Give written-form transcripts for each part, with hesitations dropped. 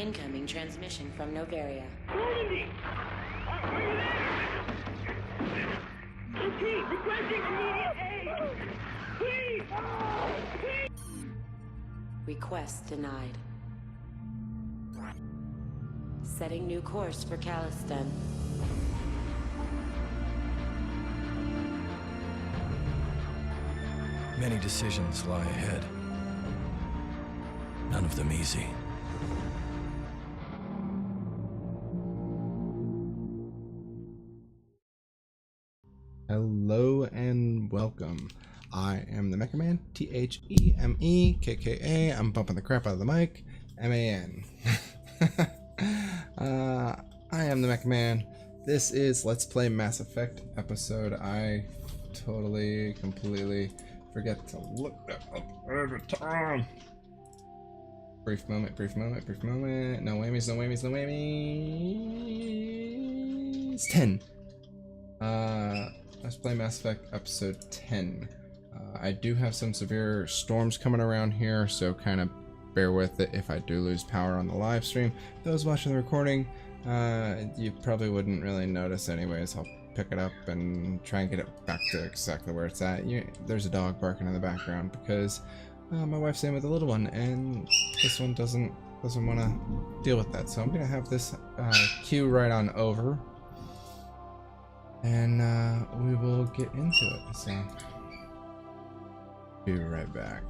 Incoming transmission from Novaria. Normandy! Are you there? Okay, requesting immediate aid! Please! Please! Request denied. Setting new course for Kaidan. Many decisions lie ahead. None of them easy. Hello and welcome. I am the Mecha Man, Theme, KKA. I'm bumping the crap out of the mic, MAN. I am the Mecha Man. This is Let's Play Mass Effect episode. I totally, completely forget to look that up every time. Brief moment. No whammies. 10. Let's play Mass Effect episode 10. I do have some severe storms coming around here, so kind of bear with it if I do lose power on the live stream. Those watching the recording, you probably wouldn't really notice anyways. I'll pick it up and try and get it back to exactly where it's at. There's a dog barking in the background because my wife's in with a little one, and this one doesn't want to deal with that. So I'm gonna have this queue right on over, and we will get into it. So be right back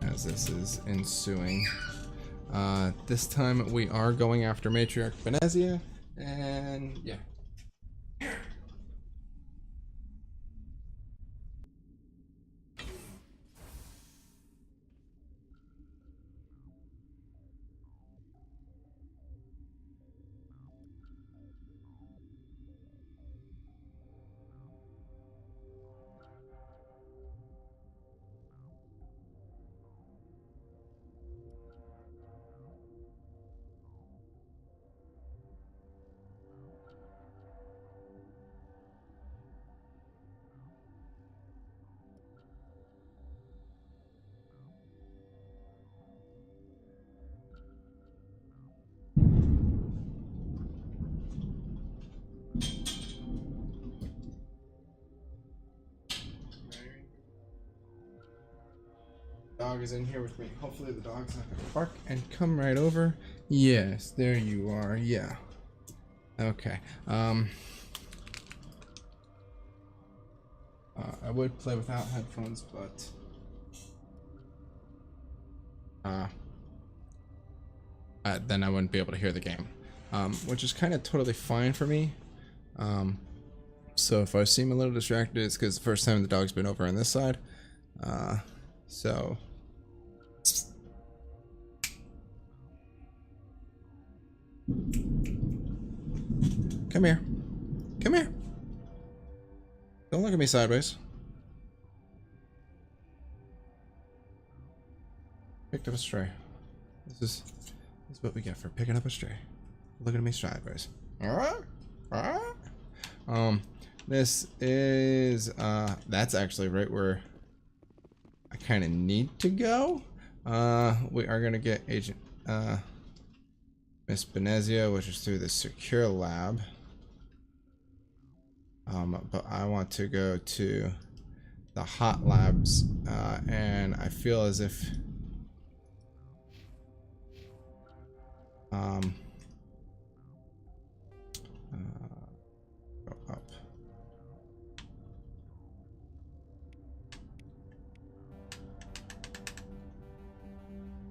as this is ensuing. This time we are going after Matriarch Benezia, and yeah. Dog is in here with me. Hopefully the dog's not gonna bark and come right over. Yes, there you are. Yeah. Okay. I would play without headphones, but then I wouldn't be able to hear the game, which is kind of totally fine for me. So if I seem a little distracted, it's because the first time the dog's been over on this side. So come here. Don't look at me sideways. Picked up a stray. This is what we get for picking up a stray. Look at me sideways. This is that's actually right where I kind of need to go. We are gonna get Agent Miss Benezia, which is through the secure lab. But I want to go to the hot labs, and I feel as if go up.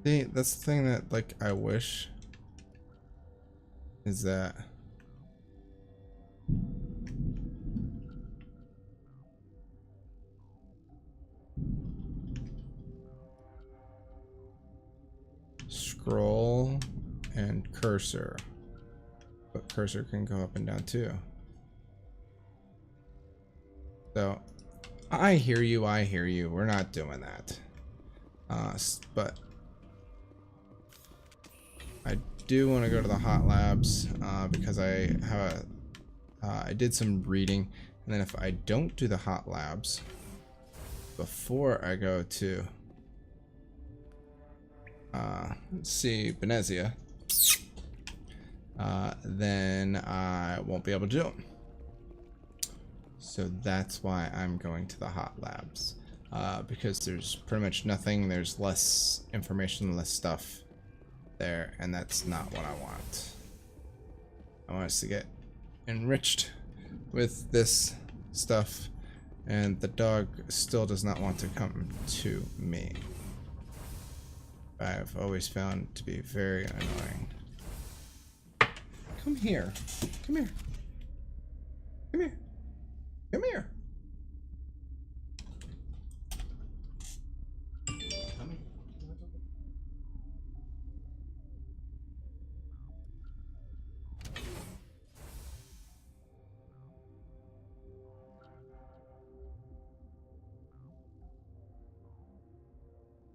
See, that's the thing that, like, I wish is that scroll and cursor, but cursor can go up and down too. So I hear you. We're not doing that. But I do want to go to the hot labs because I have I did some reading, and then if I don't do the hot labs before I go to see Benezia, then I won't be able to do them. So that's why I'm going to the hot labs. Because there's pretty much nothing, there's less information, less stuff there, and that's not what I want. I want us to get enriched with this stuff, and the dog still does not want to come to me. I've always found to be very annoying. Come here. Come here. Come here. Come here.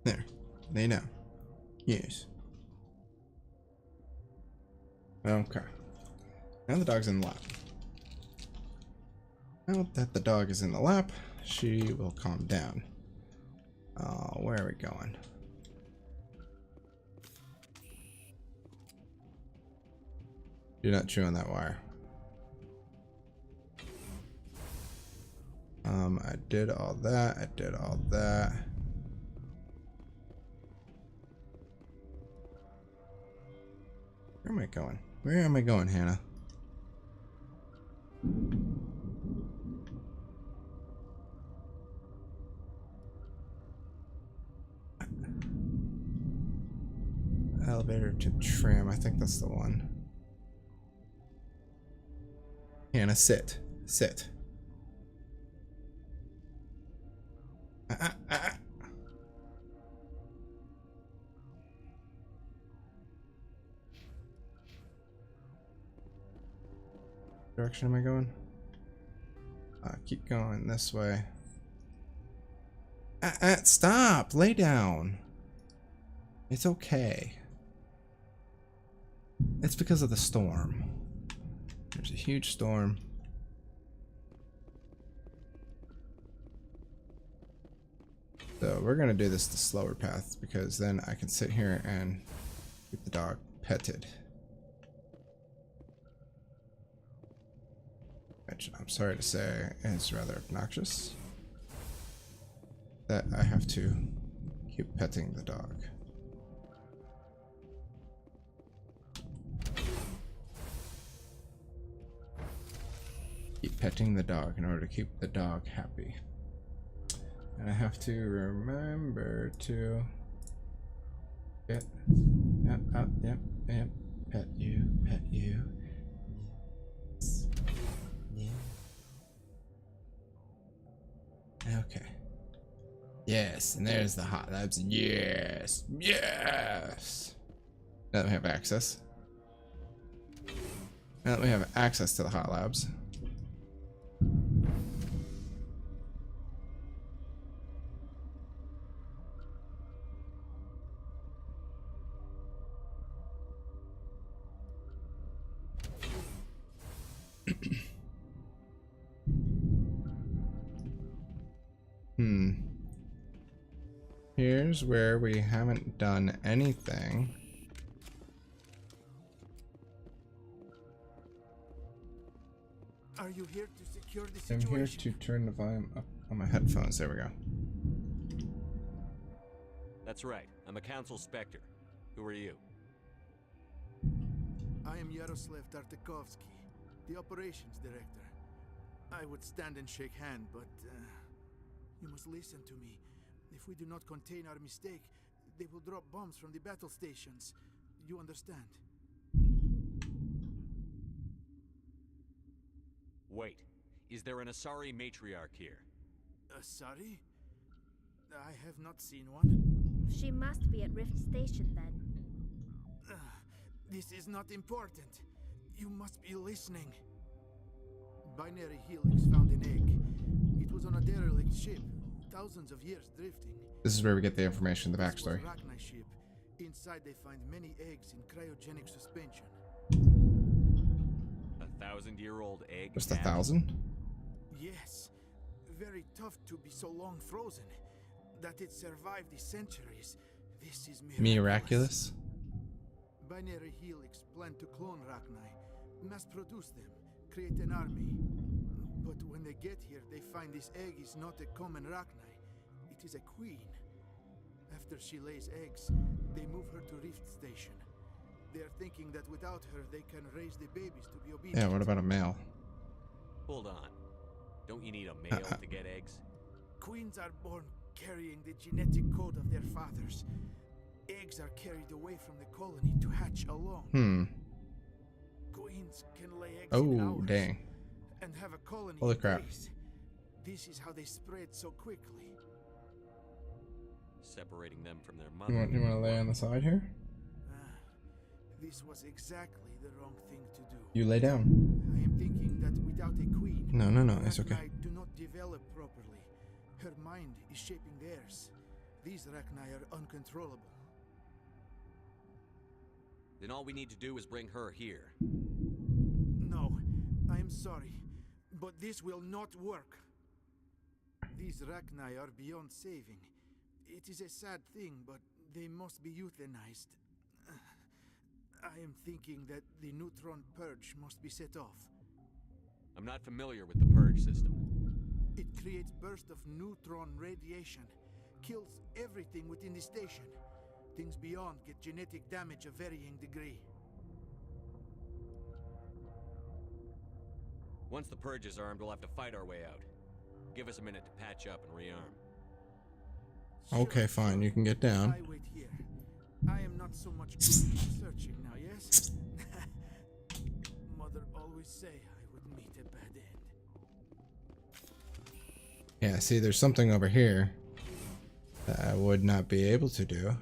There. Lay down. Yes. Okay. Now the dog's in the lap. Now that the dog is in the lap, she will calm down. Where are we going? Do not chew on that wire. I did all that. I did all that. Where am I going? Where am I going, Hannah? Elevator to tram. I think that's the one. Hannah, sit. Sit. Direction am I going? Keep going this way. Stop! Lay down. It's okay. It's because of the storm. There's a huge storm. So we're gonna do this the slower path because then I can sit here and keep the dog petted. Which I'm sorry to say is rather obnoxious. That I have to keep petting the dog. Keep petting the dog in order to keep the dog happy. And I have to remember to get yep, pet you. Yes. Yeah. Okay. Yes, and there's the hot labs. Yes. Yes. Now that we have access. Now that we have access to the hot labs. Here's where we haven't done anything. Are you here to secure the I'm situation? here to turn the volume up on my headphones. There we go. That's right. I'm a council specter. Who are you? I am Yaroslav Tartakovsky, the operations director. I would stand and shake hand, but you must listen to me. If we do not contain our mistake, they will drop bombs from the battle stations. You understand? Wait. Is there an Asari matriarch here? Sorry? I have not seen one. She must be at Rift Station then. This is not important. You must be listening. Binary Helix found an egg. It was on a derelict ship, thousands of years drifting. This is where we get the information, the This was backstory. Rachni ship. Inside they find many eggs in cryogenic suspension. 1,000-year-old egg? Just hatch? 1,000? Yes. Very tough to be so long frozen. That it survived the centuries. This is miraculous. Miraculous? Binary Helix planned to clone Rachni, mass produce them, create an army. But when they get here, they find this egg is not a common Rachni. It is a queen. After she lays eggs, they move her to Rift Station. They are thinking that without her, they can raise the babies to be obedient. Yeah, what about a male? Hold on. Don't you need a male to get eggs? Queens are born carrying the genetic code of their fathers. Eggs are carried away from the colony to hatch alone. Queens can lay eggs in Oh, hours dang. and have a colony Holy in crap. days. This is how they spread so quickly. Separating them from their You mother. want to lay on the side here? This was exactly the wrong thing to do. You lay down. I am thinking that without a queen, No, it's okay. Rachni do not develop properly. Her mind is shaping theirs. These Rachni are uncontrollable. Then all we need to do is bring her here. No, I am sorry, but this will not work. These Rachni are beyond saving. It is a sad thing, but they must be euthanized. I am thinking that the neutron purge must be set off. I'm not familiar with the purge system. It creates bursts of neutron radiation, kills everything within the station. Things beyond get genetic damage of varying degree. Once the purge is armed, we'll have to fight our way out. Give us a minute to patch up and rearm. Okay, fine. You can get down. I wait here. I am not so much good at searching now, yes? Mother always say I would meet a bad end. Yeah, see, there's something over here that I would not be able to do.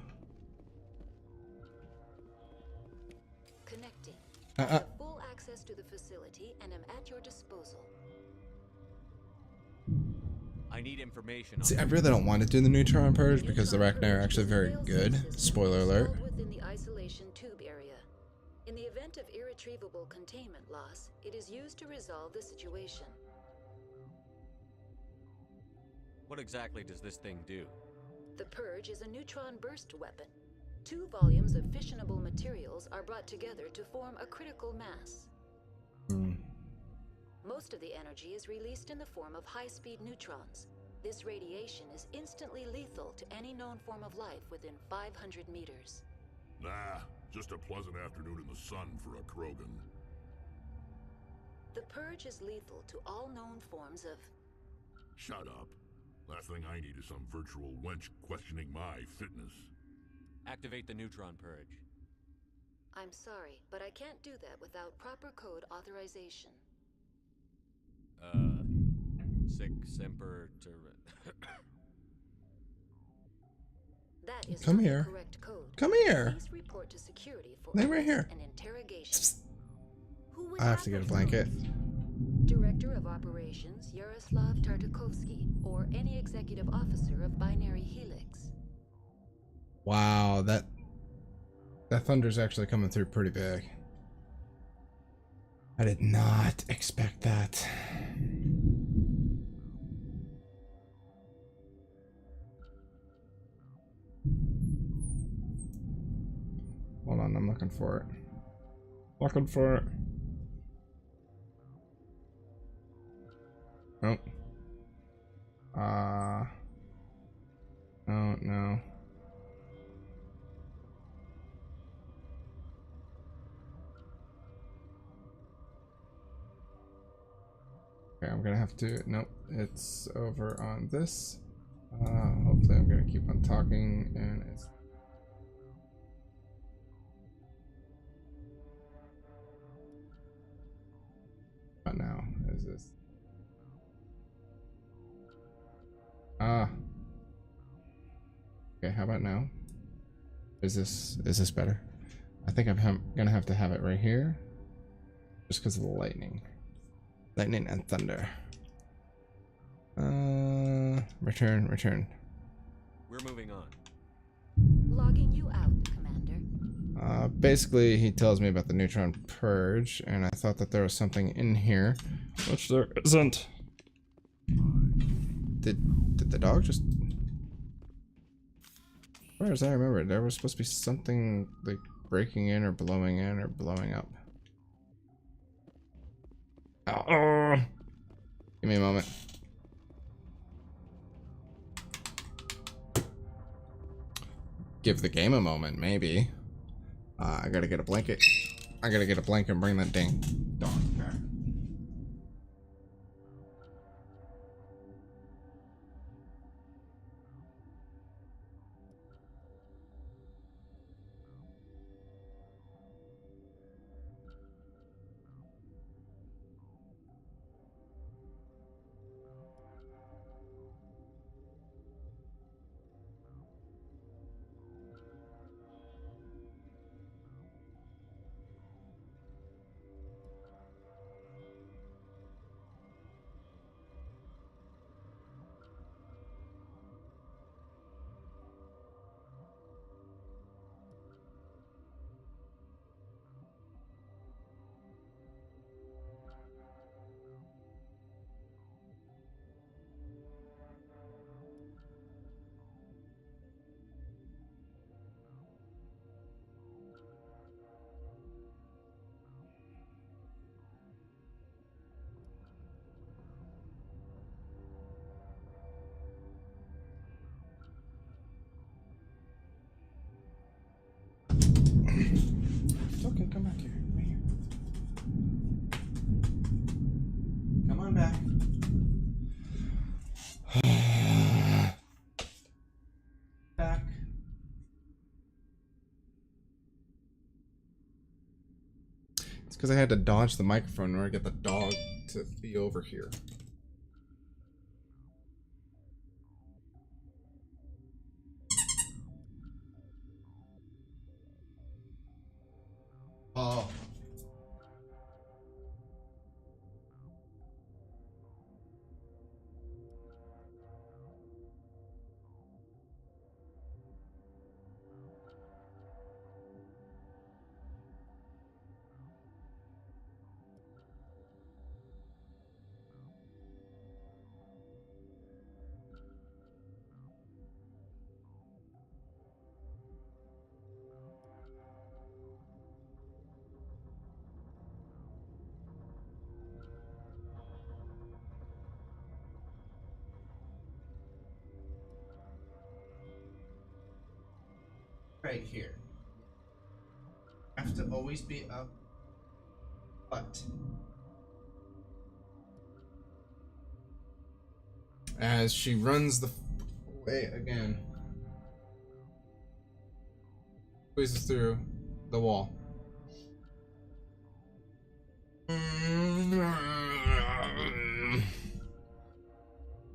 Connecting. I have full access to the facility and am at your disposal. I need information on See, I really don't want to do the neutron purge because the Rachni are actually very good. Spoiler alert. Within the isolation tube area. In the event of irretrievable containment loss, it is used to resolve the situation. What exactly does this thing do? The purge is a neutron burst weapon. 2 volumes of fissionable materials are brought together to form a critical mass. Most of the energy is released in the form of high-speed neutrons. This radiation is instantly lethal to any known form of life within 500 meters. Nah, just a pleasant afternoon in the sun for a Krogan. The purge is lethal to all known forms of... Shut up. Last thing I need is some virtual wench questioning my fitness. Activate the neutron purge. I'm sorry, but I can't do that without proper code authorization. Sic semper That is Come not the here. correct code. Come here. Please report to security for Lay right here. an interrogation. Who was I have to get a blanket. Director of Operations Yaroslav Tartakovsky, or any executive officer of Binary Helix. Wow, that thunder's actually coming through pretty big. I did not expect that. Hold on, I'm looking for it. Looking for it. Nope. Oh no. Okay, I'm gonna have to. Nope, it's over on this. Hopefully, I'm gonna keep on talking, and it's. What now? Is this? Okay, how about now? Is this better? I think I'm gonna have to have it right here, just because of the lightning. Lightning and thunder. Return. We're moving on. Logging you out, Commander. Basically, he tells me about the neutron purge, and I thought that there was something in here, which there isn't. Did the dog just? Where as I remember, there was supposed to be something like breaking in or blowing up. Oh, give me a moment. Give the game a moment, maybe. I gotta get a blanket. I gotta get a blanket and bring that dang dog back. It's okay, come back here. Come here. Come on back. Back. It's because I had to dodge the microphone in order to get the dog to be over here. Oh. Right here. Have to always be up. But as she runs the way again, squeezes through the wall.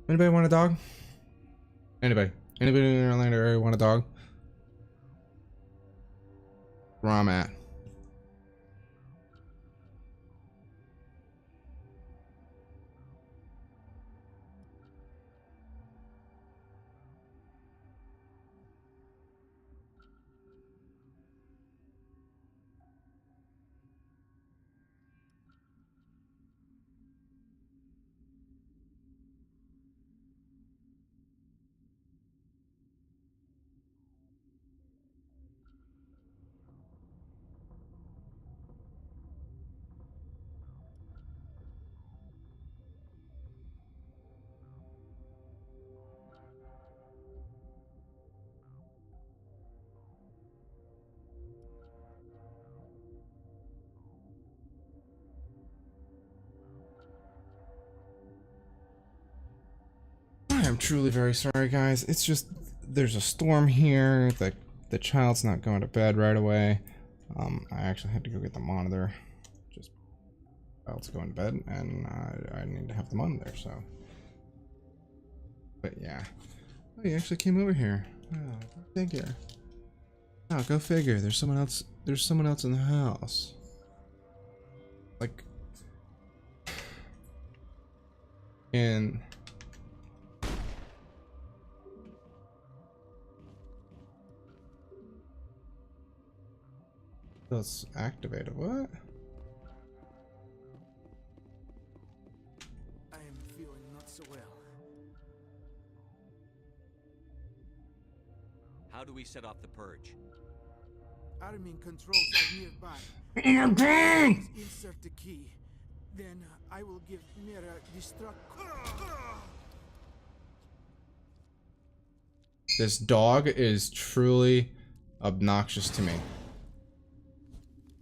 Anybody want a dog? Anybody? Anybody in the Orlando area want a dog? Where I'm at. I'm truly very sorry, guys. It's just there's a storm here. The child's not going to bed right away. I actually had to go get the monitor. Just child's going to bed, and I need to have the monitor. So, but yeah. Oh, you actually came over here. Oh, go figure. Oh, go figure. There's someone else. There's someone else in the house. Like, and. Let's activate it. What? I am feeling not so well. How do we set off the purge? arming controls are nearby. Oh my God! Insert the key. Then I will give Mira destruct. This dog is truly obnoxious to me.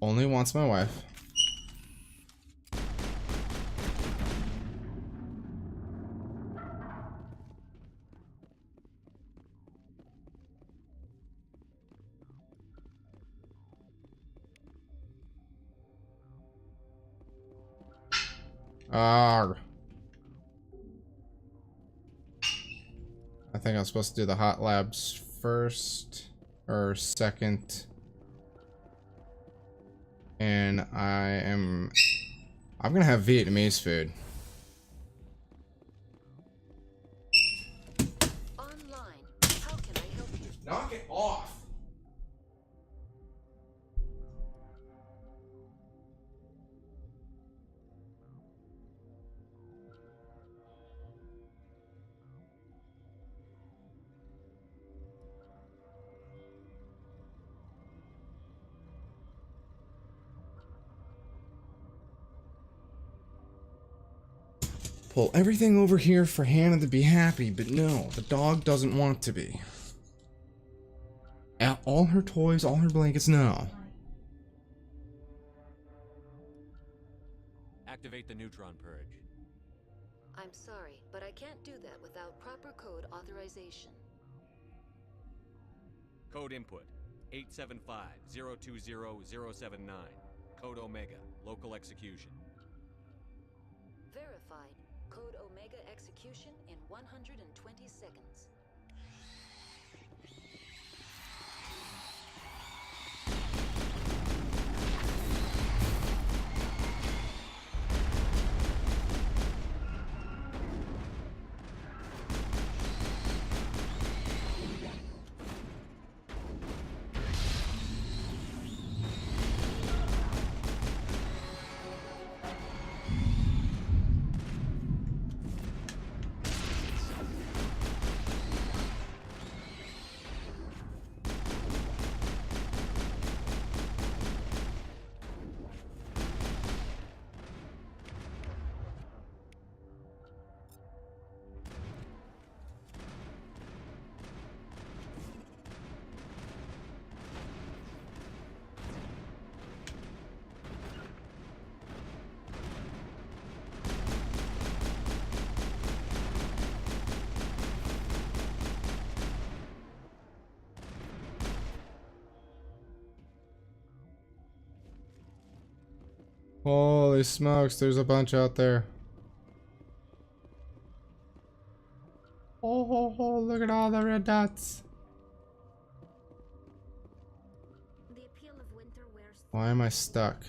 Only wants my wife. Arrgh. I think I'm supposed to do the hot labs first or second. And I'm gonna have Vietnamese food. Online. How can I help you? Knock it off. Pull everything over here for Hannah to be happy, but no, the dog doesn't want to be. All her toys, all her blankets, no. Activate the neutron purge. I'm sorry, but I can't do that without proper code authorization. Code input 875-020-079. Code Omega. Local execution. Verified. Code Omega execution in 120 seconds. Holy smokes, there's a bunch out there. Oh, look at all the red dots. The appeal of winter wears. Why am I stuck?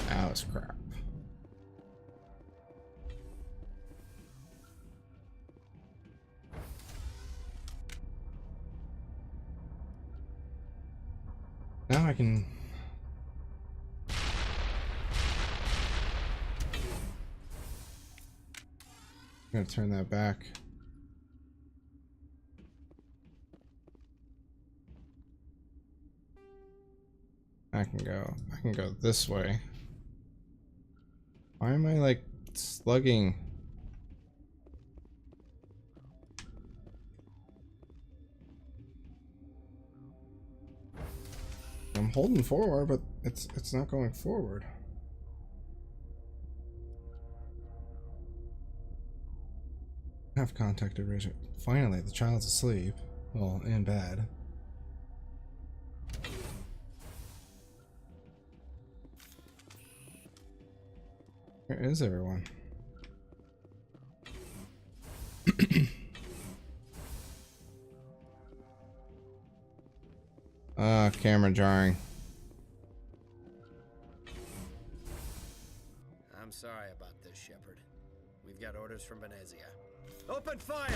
That was crap. Now I can... I'm gonna turn that back. I can go this way. Why am I like slugging? I'm holding forward, but it's not going forward. Have contacted Rachel. Finally, the child's asleep. Well, in bed. Where is everyone? Camera jarring. I'm sorry about this, Shepard. We've got orders from Benezia. Open fire!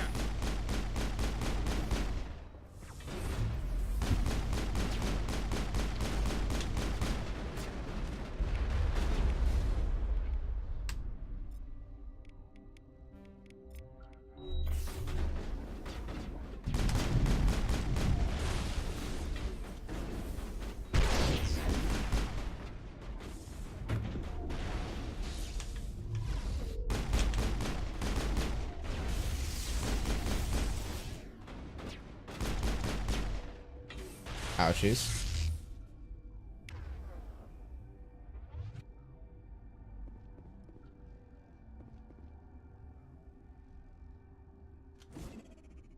Ouchies.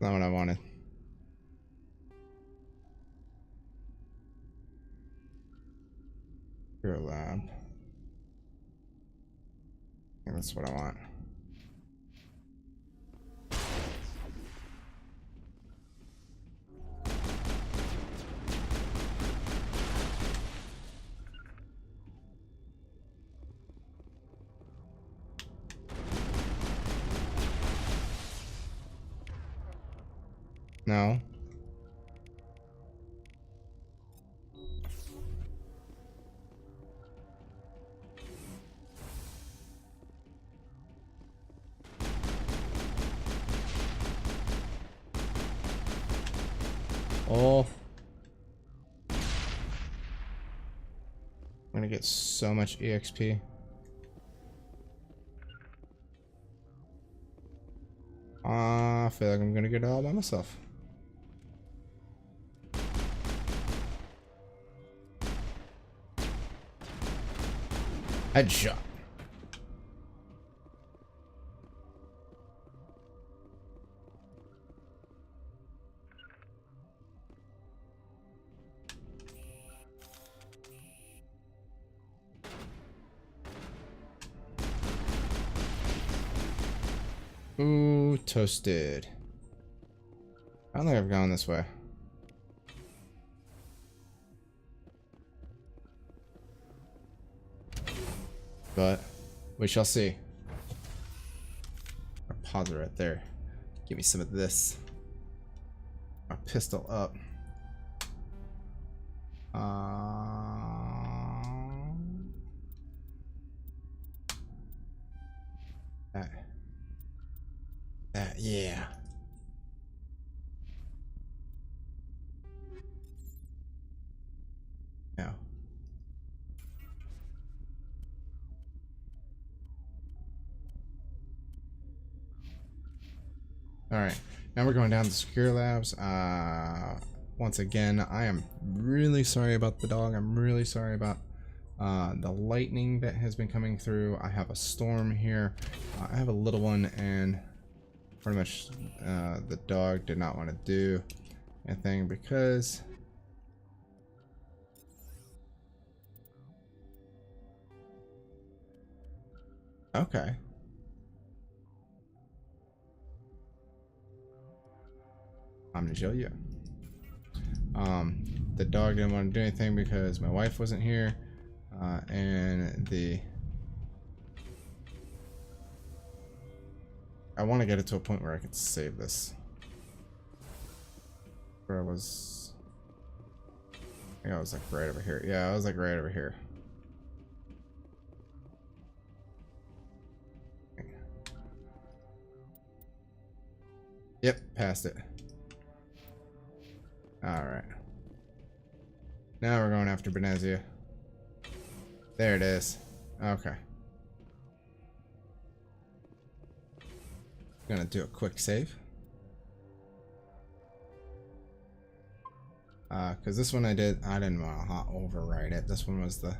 Not what I wanted. Your lab. I think that's what I want. No. Oh. I'm gonna get so much EXP. I feel like I'm gonna get it all by myself. Headshot. Ooh, toasted. I don't think I've gone this way. But we shall see. I'll pause it right there. Give me some of this. Our pistol up. That, yeah. No. Alright, now we're going down to secure labs. Once again, I am really sorry about the dog. I'm really sorry about the lightning that has been coming through. I have a storm here. I have a little one, and pretty much the dog did not want to do anything because okay. I'm gonna show you. The dog didn't want to do anything because my wife wasn't here, and I want to get it to a point where I can save this. Where I was, I think I was like right over here. Yeah, I was like right over here. Yep, passed it. Alright. Now we're going after Benezia. There it is. Okay. Gonna do a quick save. Because this one I didn't want to overwrite it. This one was the...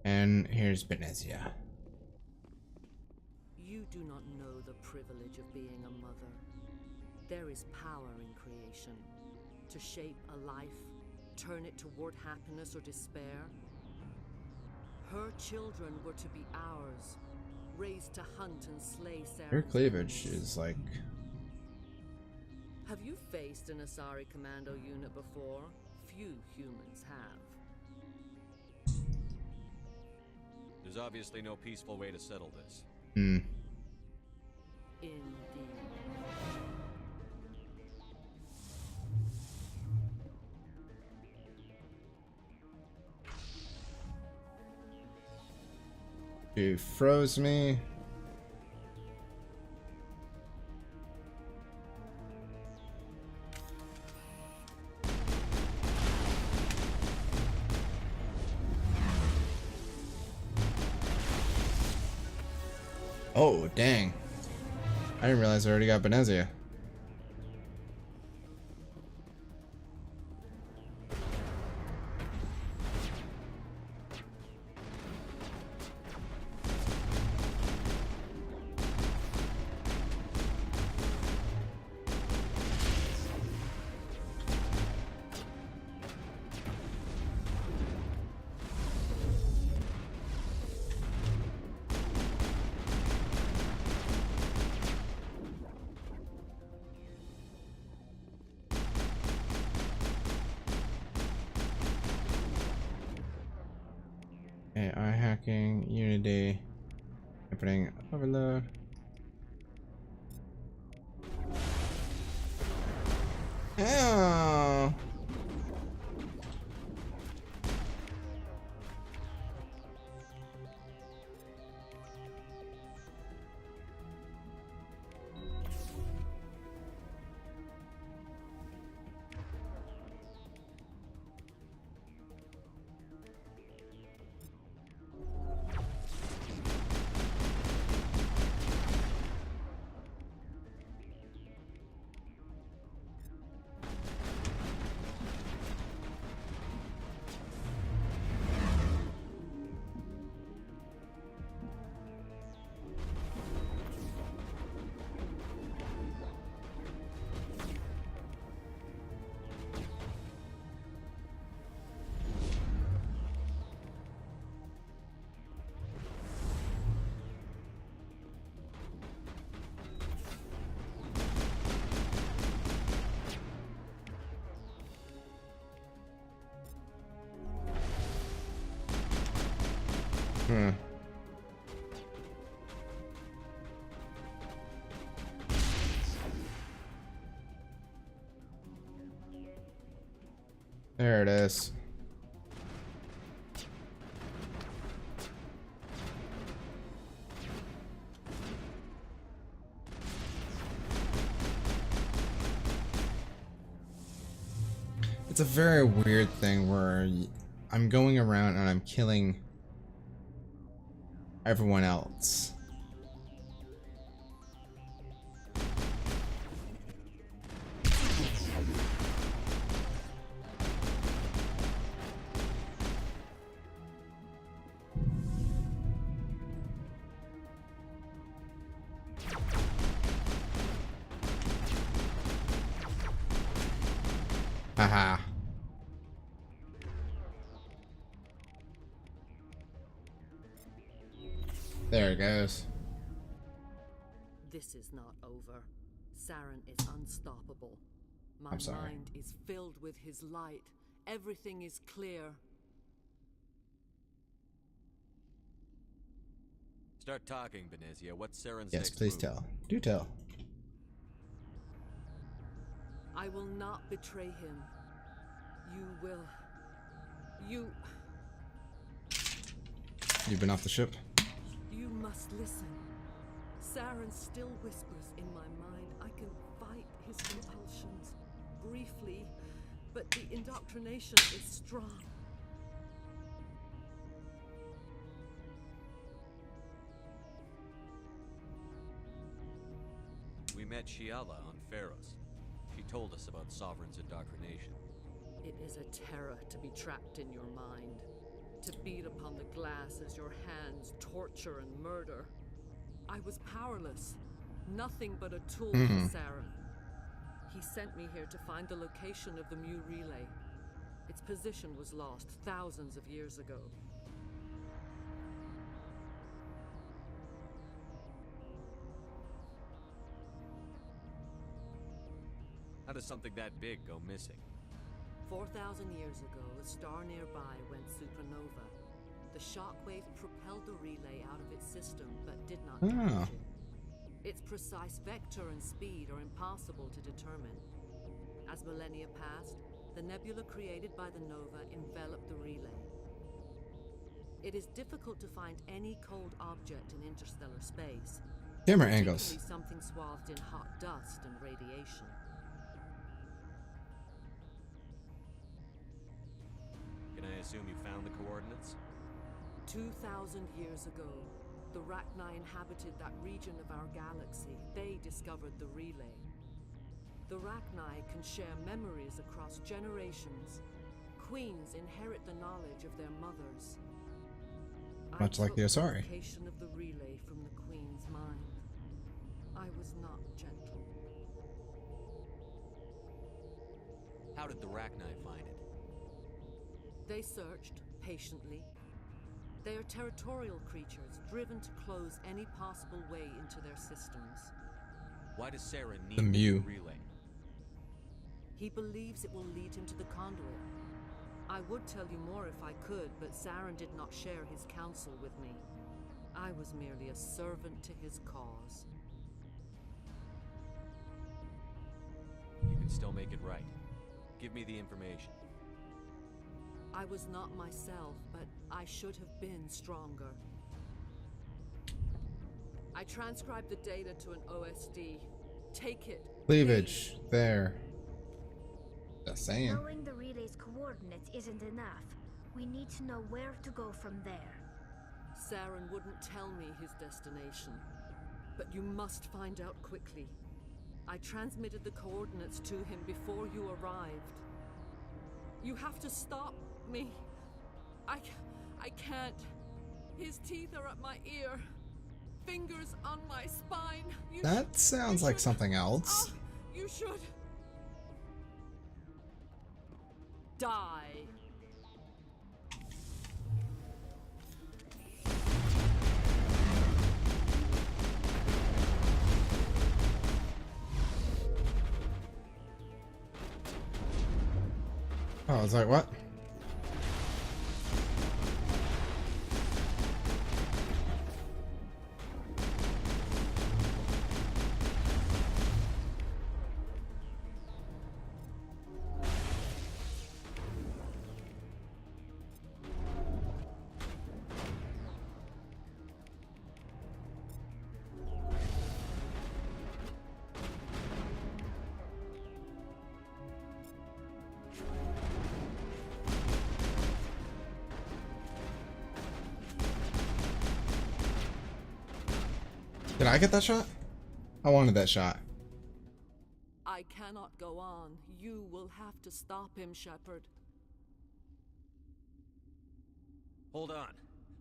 And here's Benezia. You do not know the privilege of being a mother. There is power in creation. To shape a life, turn it toward happiness or despair. Her children were to be ours, raised to hunt and slay Sarin. Your cleavage is like Have you faced an Asari commando unit before? Few humans have. There's obviously no peaceful way to settle this. Hmm. Indeed. You froze me. Oh, dang. I didn't realize I already got Benezia. AI hacking, Unity, happening overload. Oh. Hmm. There it is. It's a very weird thing where I'm going around and I'm killing everyone else. Haha. There it goes. This is not over. Sarin is unstoppable. My I'm sorry. mind is filled with his light. Everything is clear. Start talking, Benezia. What's Sarin's Yes, next please move? tell. Do tell. I will not betray him. You will. You've been off the ship? You must listen. Sarin still whispers in my mind. I can fight his compulsions briefly, but the indoctrination is strong. We met Shiala on Pharos. She told us about Sovereign's indoctrination. It is a terror to be trapped in your mind, to beat upon the glass as your hands torture and murder. I was powerless, nothing but a tool for Sarin. He sent me here to find the location of the Mu relay. Its position was lost thousands of years ago. does something that big go missing? 4,000 years ago, a star nearby went supernova. The shockwave propelled the relay out of its system, but did not damage it. Its precise vector and speed are impossible to determine. As millennia passed, the nebula created by the nova enveloped the relay. It is difficult to find any cold object in interstellar space. Camera angles. Particularly something swathed in hot dust and radiation. Can I assume you found the coordinates? 2,000 years ago, the Rachni inhabited that region of our galaxy. They discovered the relay. The Rachni can share memories across generations. Queens inherit the knowledge of their mothers. Much like the Asari. I took the location of the relay from the Queen's mind. I was not gentle. How did the Rachni find it? They searched patiently. They are territorial creatures, driven to close any possible way into their systems. Why does Sarin need The Mew. relay? He believes it will lead him to the conduit. I would tell you more if I could, but Sarin did not share his counsel with me. I was merely a servant to his cause. You can still make it right. Give me the information. I was not myself, but I should have been stronger. I transcribed the data to an OSD. Take it. Cleavage. There. Just saying. Knowing the relay's coordinates isn't enough. We need to know where to go from there. Sarin wouldn't tell me his destination. But you must find out quickly. I transmitted the coordinates to him before you arrived. You have to stop me. I can't. His teeth are at my ear. Fingers on my spine. That sounds like something else. You should die. Oh, I was like, what? Did I get that shot? I wanted that shot. I cannot go on. You will have to stop him, Shepard. Hold on.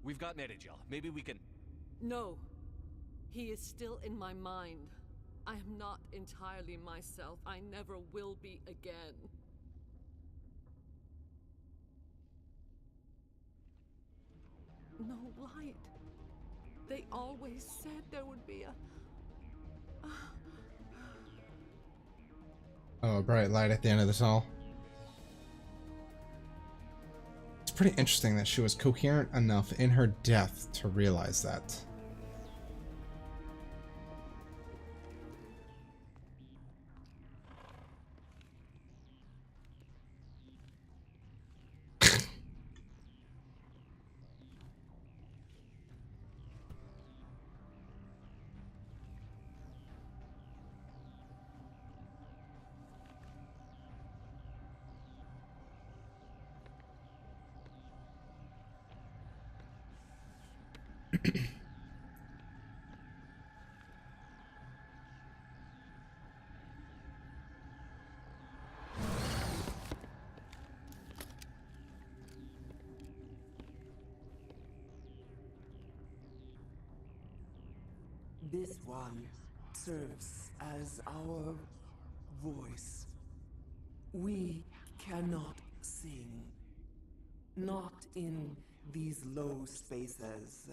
We've got Metagel. Maybe we can... No. He is still in my mind. I am not entirely myself. I never will be again. No light. They always said there would be a... Oh, a bright light at the end of this all. It's pretty interesting that she was coherent enough in her death to realize that. This one serves as our voice. We cannot sing. Not in these low spaces.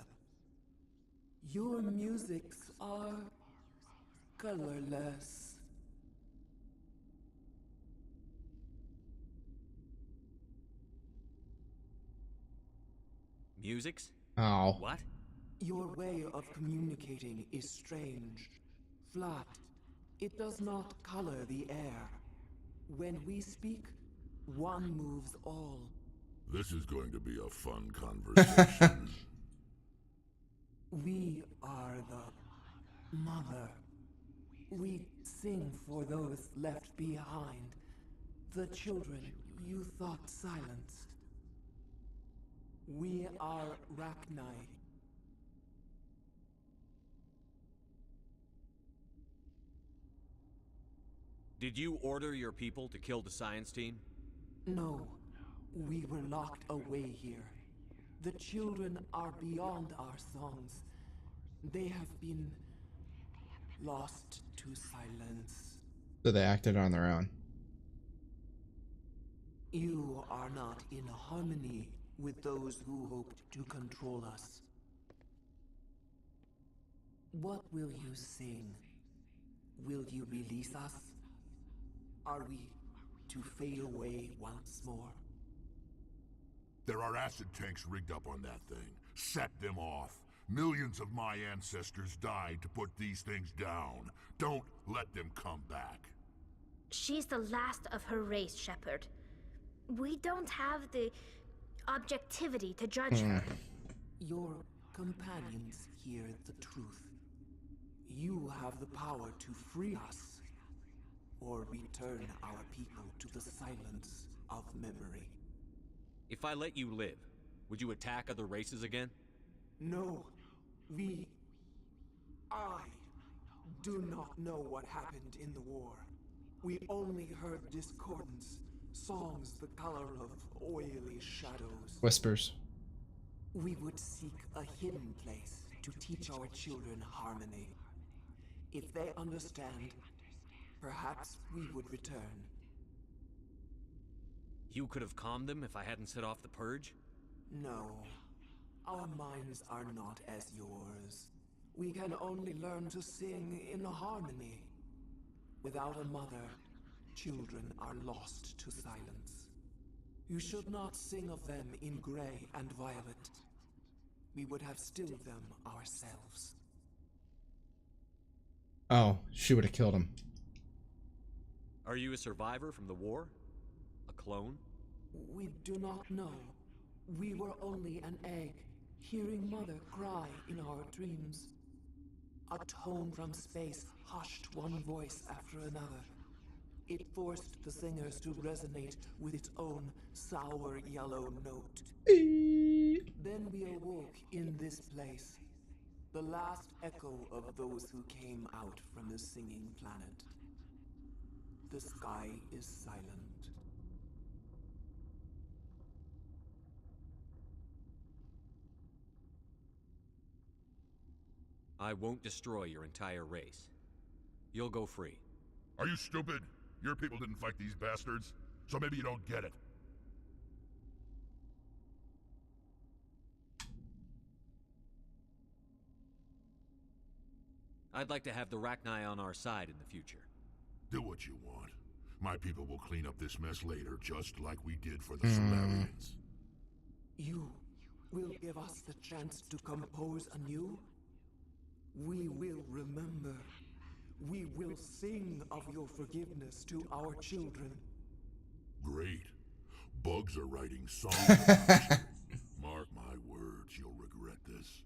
Your musics are colorless. Musics? Oh. What? Your way of communicating is strange. Flat. It does not color the air. When we speak, one moves all. This is going to be a fun conversation. We are the mother. We sing for those left behind. The children you thought silenced. We are Rachni. Did you order your people to kill the science team? No, we were locked away here. The children are beyond our songs. They have been lost to silence. So they acted on their own. You are not in harmony with those who hoped to control us. What will you sing? Will you release us? Are we to fade away once more? There are acid tanks rigged up on that thing. Set them off. Millions of my ancestors died to put these things down. Don't let them come back. She's the last of her race, Shepard. We don't have the objectivity to judge her. Your companions hear the truth. You have the power to free us, or return our people to the silence of memory. If I let you live, would you attack other races again? No, I do not know what happened in the war. We only heard discordance, songs the color of oily shadows. Whispers. We would seek a hidden place to teach our children harmony. If they understand, perhaps we would return. You could have calmed them if I hadn't set off the purge? No. Our minds are not as yours. We can only learn to sing in harmony. Without a mother, children are lost to silence. You should not sing of them in gray and violet. We would have stilled them ourselves. Oh, she would have killed him. Are you a survivor from the war? A clone? We do not know. We were only an egg, hearing Mother cry in our dreams. A tone from space hushed one voice after another. It forced the singers to resonate with its own sour yellow note. Then we awoke in this place, the last echo of those who came out from the singing planet. The sky is silent. I won't destroy your entire race. You'll go free. Are you stupid? Your people didn't fight these bastards, so maybe you don't get it. I'd like to have the Rachni on our side in the future. Do what you want. My people will clean up this mess later, just like we did for the Solarians. You will give us the chance to compose anew? We will remember. We will sing of your forgiveness to our children. Great. Bugs are writing songs about you. Mark my words, you'll regret this.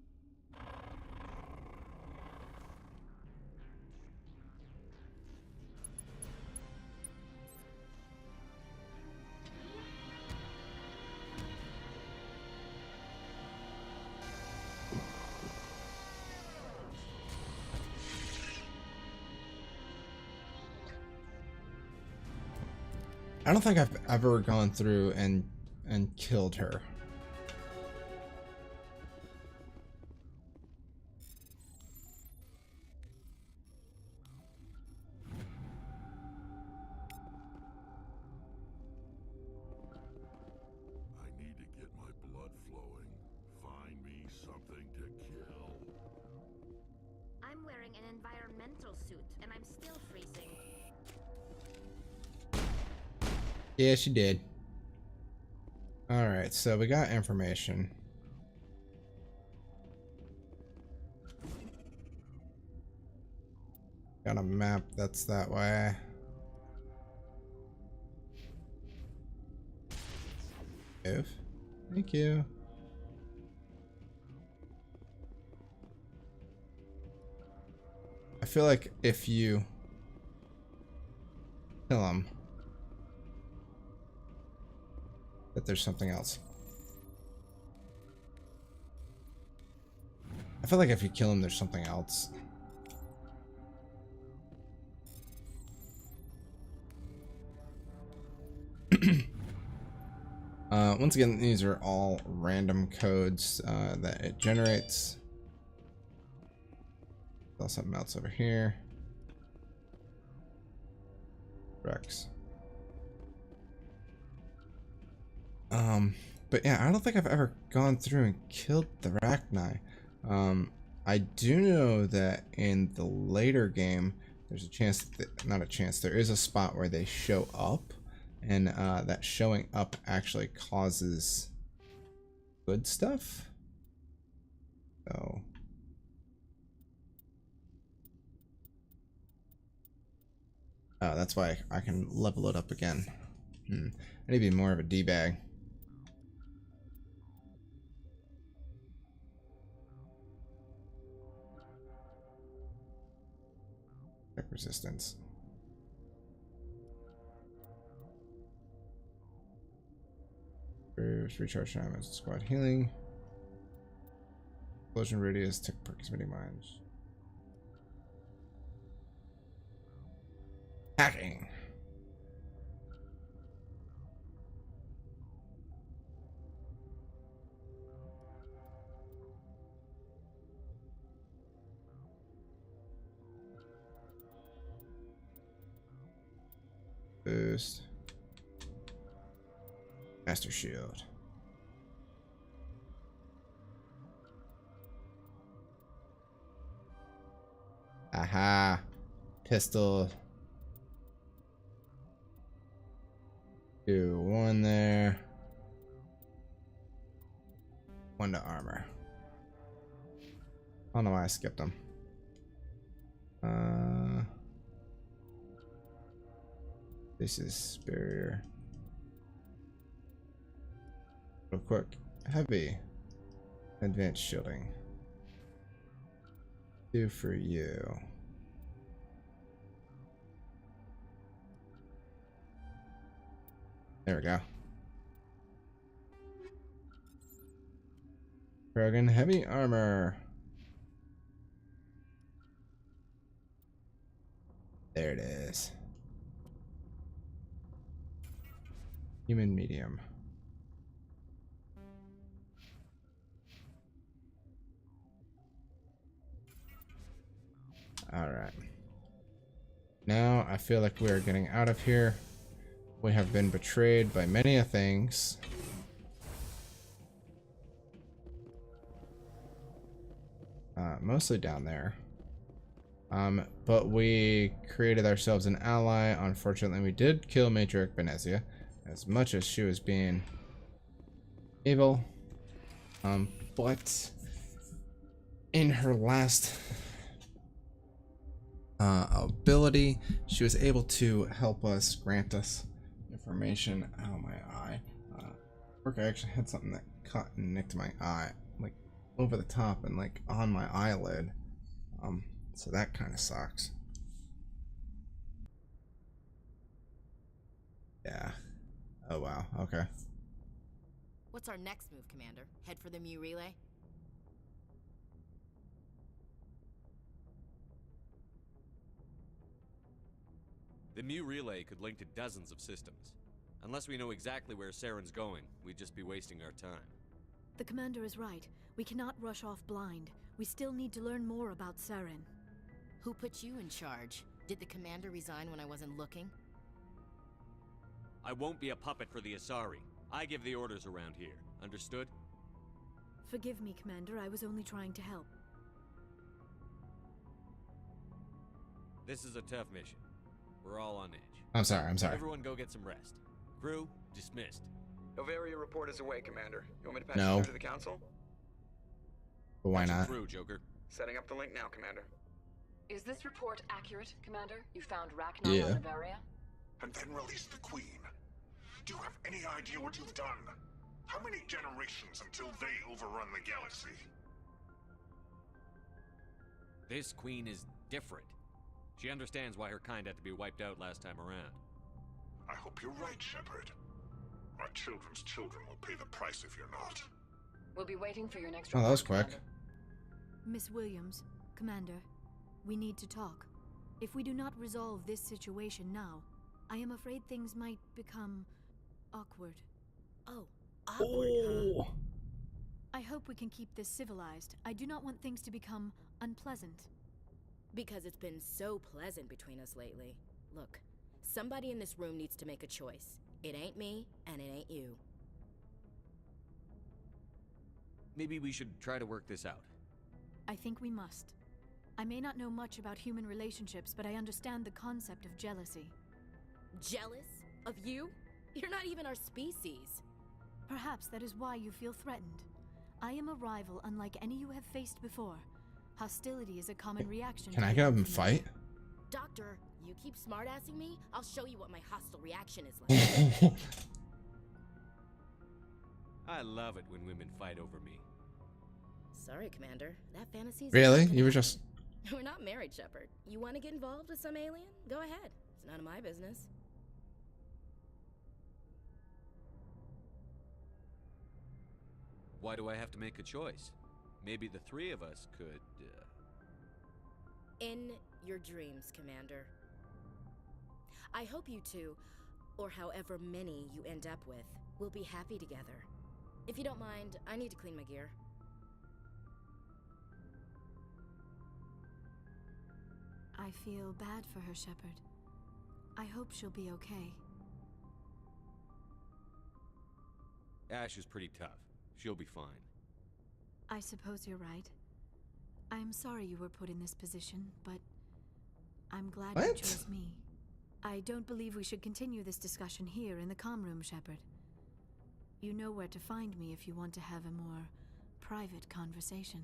I don't think I've ever gone through and killed her. I need to get my blood flowing. Find me something to kill. I'm wearing an environmental suit, and I'm still freezing. Yeah, she did. Alright, so we got information. Got a map that's that way. If. Thank you. I feel like if you kill him, that there's something else. I feel like if you kill him, there's something else. Once again, these are all random codes that it generates. There's something else over here. Rex. But yeah, I don't think I've ever gone through and killed the Rachni. I do know that in the later game, there's a chance that, not a chance, there is a spot where they show up, and that showing up actually causes good stuff. So that's why I can level it up again. I need to be more of a D-bag. Check resistance. Recharge time as squad healing. Explosion radius, tick perk as many mines. Hacking. Boost. Master shield. Aha. Pistol. 2, 1 there. 1 to armor. I don't know why I skipped them. This is barrier. Real quick. Heavy. Advanced shielding. 2 for you. There we go. Dragon heavy armor. There it is. Human medium. All right. Now I feel like we are getting out of here. We have been betrayed by many a things. Mostly down there. But we created ourselves an ally. Unfortunately, we did kill Matriarch Benezia, as much as she was being evil. But in her last ability, she was able to help us, grant us information. Oh, my eye. I actually had something that cut and nicked my eye, like over the top and like on my eyelid. So that kind of sucks. Yeah. Oh wow. Okay. What's our next move, Commander? Head for the Mu relay? The Mu relay could link to dozens of systems. Unless we know exactly where Sarin's going, we'd just be wasting our time. The Commander is right. We cannot rush off blind. We still need to learn more about Sarin. Who put you in charge? Did the Commander resign when I wasn't looking? I won't be a puppet for the Asari. I give the orders around here. Understood? Forgive me, Commander. I was only trying to help. This is a tough mission. We're all on edge. I'm sorry. Everyone go get some rest. Crew, dismissed. Novaria report is away, Commander. You want me to patch No. you through to the Council? But why Patch it not? through, Joker. Setting up the link now, Commander. Is this report accurate, Commander? You found Rachni Yeah. on Noveria? And then release the Queen. Do you have any idea what you've done? How many generations until they overrun the galaxy? This Queen is different. She understands why her kind had to be wiped out last time around. I hope you're right, Shepard. Our children's children will pay the price if you're not. We'll be waiting for your next Oh, report, that was quick. Commander. Miss Williams, Commander, we need to talk. If we do not resolve this situation now, I am afraid things might become awkward. Oh, awkward, huh? I hope we can keep this civilized. I do not want things to become unpleasant. Because it's been so pleasant between us lately. Look, somebody in this room needs to make a choice. It ain't me, and it ain't you. Maybe we should try to work this out. I think we must. I may not know much about human relationships, but I understand the concept of jealousy. Jealous? Of you? You're not even our species. Perhaps that is why you feel threatened. I am a rival unlike any you have faced before. Hostility is a common reaction. Can I go up and fight? Doctor, you keep smartassing me, I'll show you what my hostile reaction is like. I love it when women fight over me. Sorry, Commander. That fantasy's Really? You were just... We're not married, Shepard. You want to get involved with some alien? Go ahead. It's none of my business. Why do I have to make a choice? Maybe the three of us could, In your dreams, Commander. I hope you two, or however many you end up with, will be happy together. If you don't mind, I need to clean my gear. I feel bad for her, Shepard. I hope she'll be okay. Ash is pretty tough. She'll be fine. I suppose you're right. I'm sorry you were put in this position, but I'm glad you chose me. I don't believe we should continue this discussion here in the comm room, Shepard. You know where to find me if you want to have a more private conversation.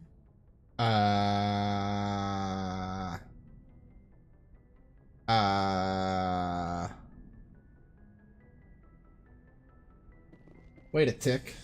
Wait a tick.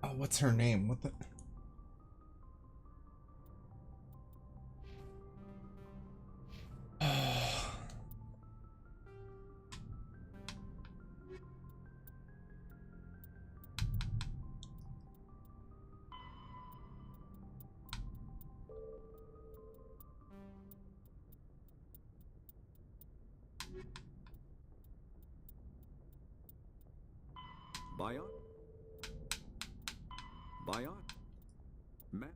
Oh, what's her name? What the... Bion? Bion? Man?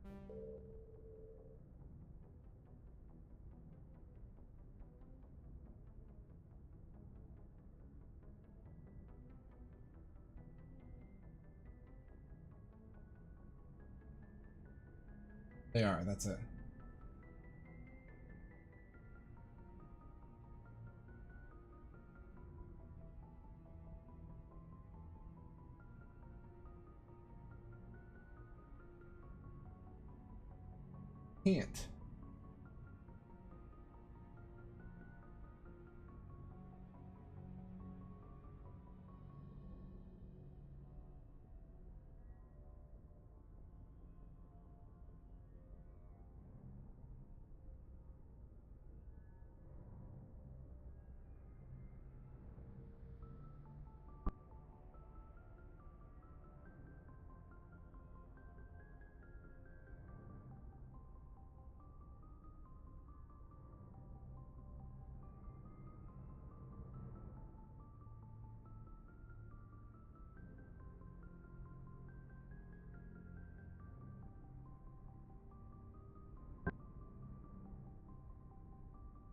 They are, that's it. Can't.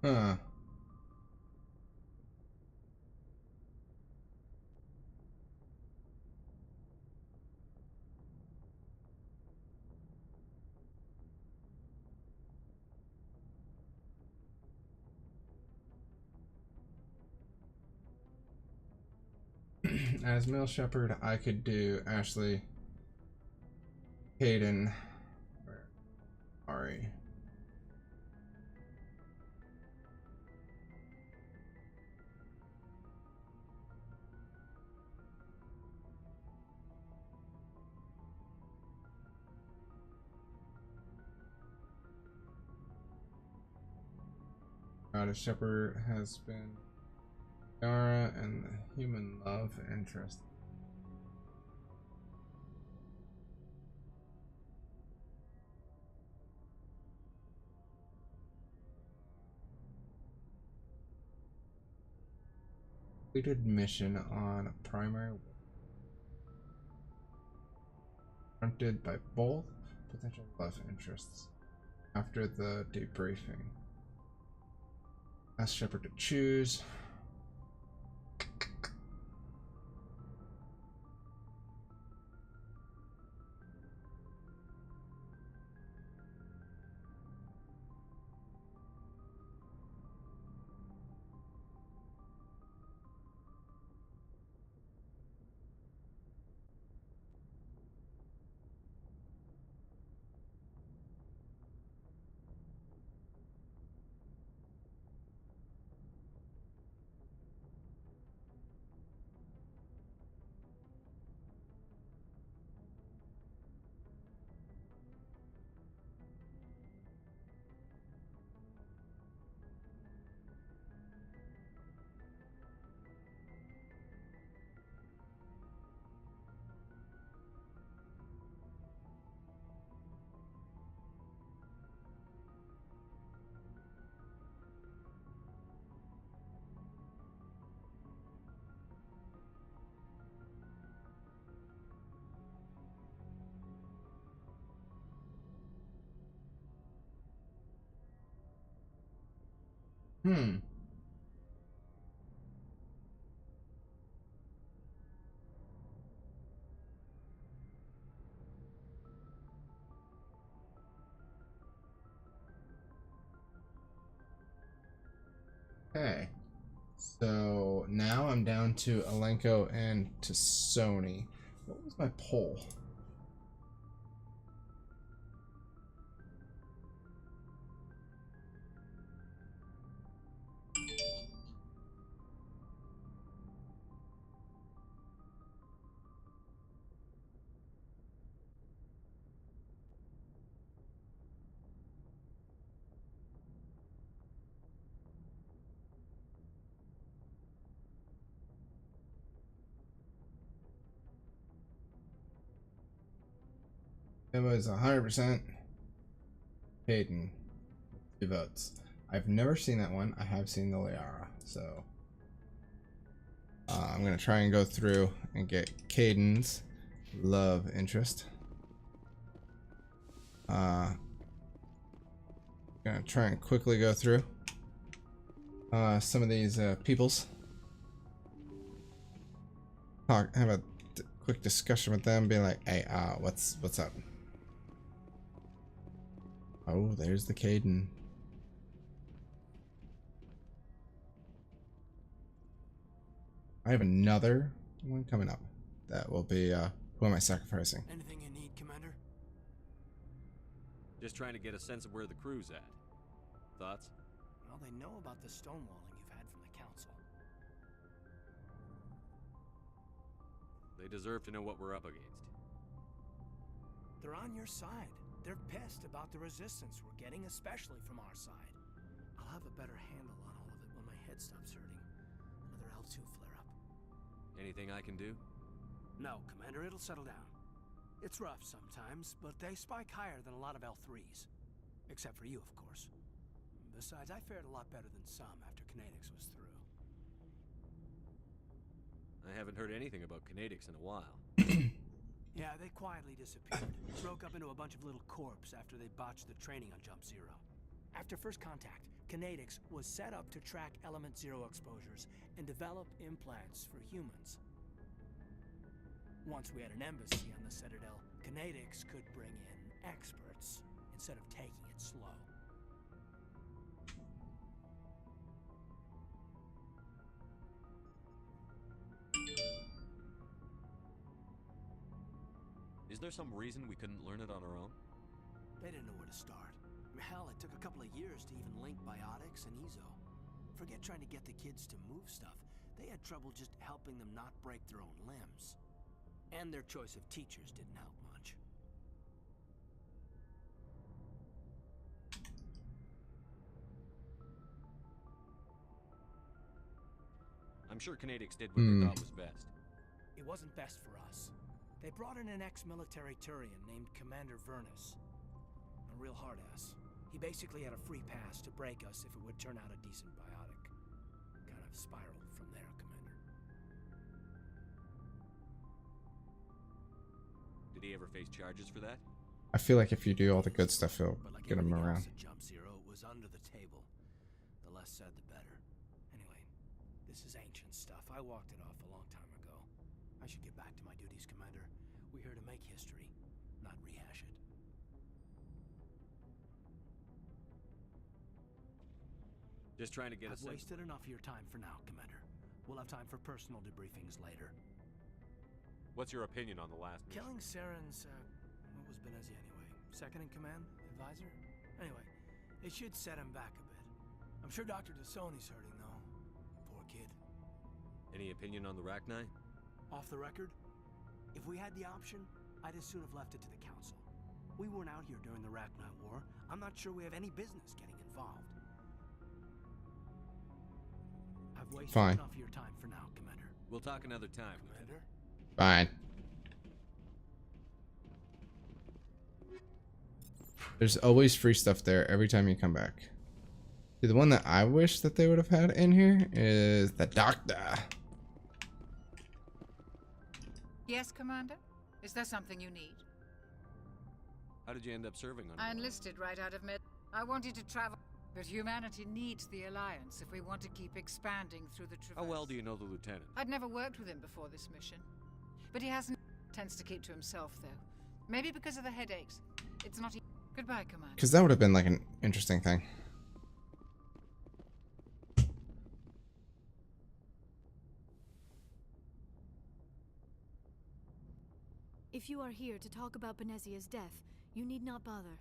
Huh. As male shepherd, I could do Ashley, Kaidan, or Ari. The shepherd has been Yara and the human love interest. Completed mission on a primary fronted by both potential love interests. After the debriefing, ask Shepard to choose. Okay, so now I'm down to Alenko and to Sony. What was my poll? It was 100% Kaidan. 2 votes. I've never seen that one. I have seen the Liara, so I'm gonna try and go through and get Kaidan's love interest. Gonna try and quickly go through some of these peoples. Have a quick discussion with them, being like, "Hey, what's up?" Oh, there's the Kaidan. I have another one coming up. That will be who am I sacrificing? Anything you need, Commander? Just trying to get a sense of where the crew's at. Thoughts? Well, they know about the stonewalling you've had from the Council. They deserve to know what we're up against. They're on your side. They're pissed about the resistance we're getting, especially from our side. I'll have a better handle on all of it when my head stops hurting. Another L2 flare-up. Anything I can do? No, Commander, it'll settle down. It's rough sometimes, but they spike higher than a lot of L3s. Except for you, of course. Besides, I fared a lot better than some after Kinetics was through. I haven't heard anything about Kinetics in a while. Yeah, they quietly disappeared. Broke up into a bunch of little corps after they botched the training on Jump Zero. After first contact, kinetics was set up to track element zero exposures and develop implants for humans. Once we had an embassy on the Citadel, kinetics could bring in experts instead of taking it slow. Is there some reason we couldn't learn it on our own? They didn't know where to start. Hell, it took a couple of years to even link biotics and ezo. Forget trying to get the kids to move stuff. They had trouble just helping them not break their own limbs. And their choice of teachers didn't help much. I'm sure Kinetics did what they thought was best. It wasn't best for us. They brought in an ex-military Turian named Commander Vernus. A real hard-ass. He basically had a free pass to break us if it would turn out a decent biotic. Kind of spiraled from there, Commander. Did he ever face charges for that? I feel like if you do all the good stuff, he'll Like get him everything around. else at Jump Zero, it was under the table. The less said, the better. Anyway, this is ancient stuff. I walked it off a long time ago. I should get back to my duties, Commander. We're here to make history, not rehash it. Just trying to get I've wasted enough of your time for now, Commander. We'll have time for personal debriefings later. What's your opinion on the last mission? Killing Sarin's, what was Benezia anyway? Second in command? Advisor? Anyway, it should set him back a bit. I'm sure Dr. Dasoni's hurting, though. Poor kid. Any opinion on the Rachni? Off the record? If we had the option, I'd as soon have left it to the Council. We weren't out here during the Rachni War. I'm not sure we have any business getting involved. I've wasted enough of your time for now, Commander. We'll talk another time. Commander? Fine. There's always free stuff there every time you come back. See, the one that I wish that they would have had in here is the doctor. Yes, Commander? Is there something you need? How did you end up serving on I it? enlisted right out of med. I wanted to travel, but humanity needs the Alliance if we want to keep expanding through the Traverse. How well do you know the Lieutenant? I'd never worked with him before this mission. But he hasn't. Tends to keep to himself, though. Maybe because of the headaches. It's not. Goodbye, Commander. Because that would have been like an interesting thing. If you are here to talk about Benezia's death, you need not bother.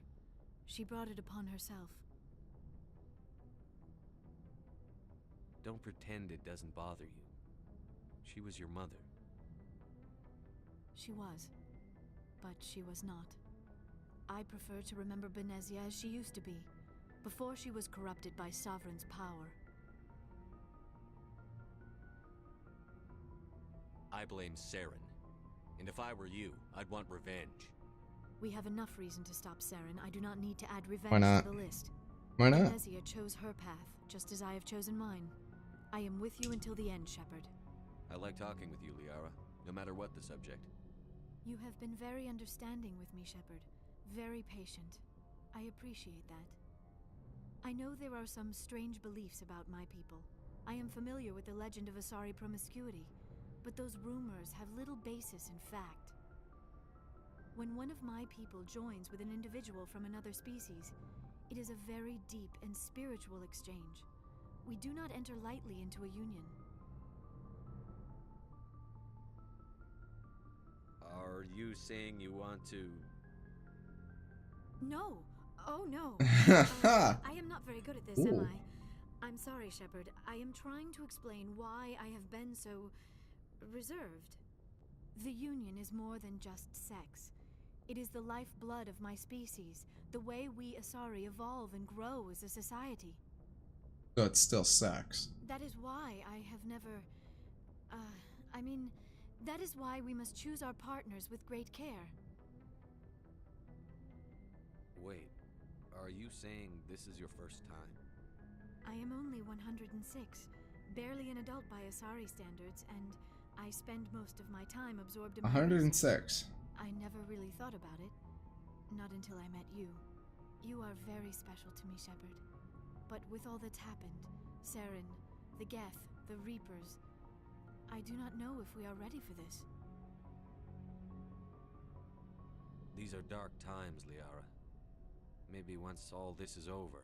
She brought it upon herself. Don't pretend it doesn't bother you. She was your mother. She was. But she was not. I prefer to remember Benezia as she used to be, before she was corrupted by Sovereign's power. I blame Sarin. And if I were you, I'd want revenge. We have enough reason to stop Sarin. I do not need to add Why revenge not? to the list. Why not? Benezia chose her path, just as I have chosen mine. I am with you until the end, Shepard. I like talking with you, Liara, no matter what the subject. You have been very understanding with me, Shepard. Very patient. I appreciate that. I know there are some strange beliefs about my people. I am familiar with the legend of Asari promiscuity, but those rumors have little basis in fact. When one of my people joins with an individual from another species, it is a very deep and spiritual exchange. We do not enter lightly into a union. Are you saying you want to... No! Oh no! I am not very good at this, am I? I'm sorry, Shepard. I am trying to explain why I have been so... reserved. The Union is more than just sex. It is the lifeblood of my species, the way we Asari evolve and grow as a society. So it's still sex. That is why I have never... that is why we must choose our partners with great care. Wait, are you saying this is your first time? I am only 106, barely an adult by Asari standards, and I spend most of my time absorbed in my 106. research. I never really thought about it. Not until I met you. You are very special to me, Shepard. But with all that's happened, Sarin, the Geth, the Reapers, I do not know if we are ready for this. These are dark times, Liara. Maybe once all this is over.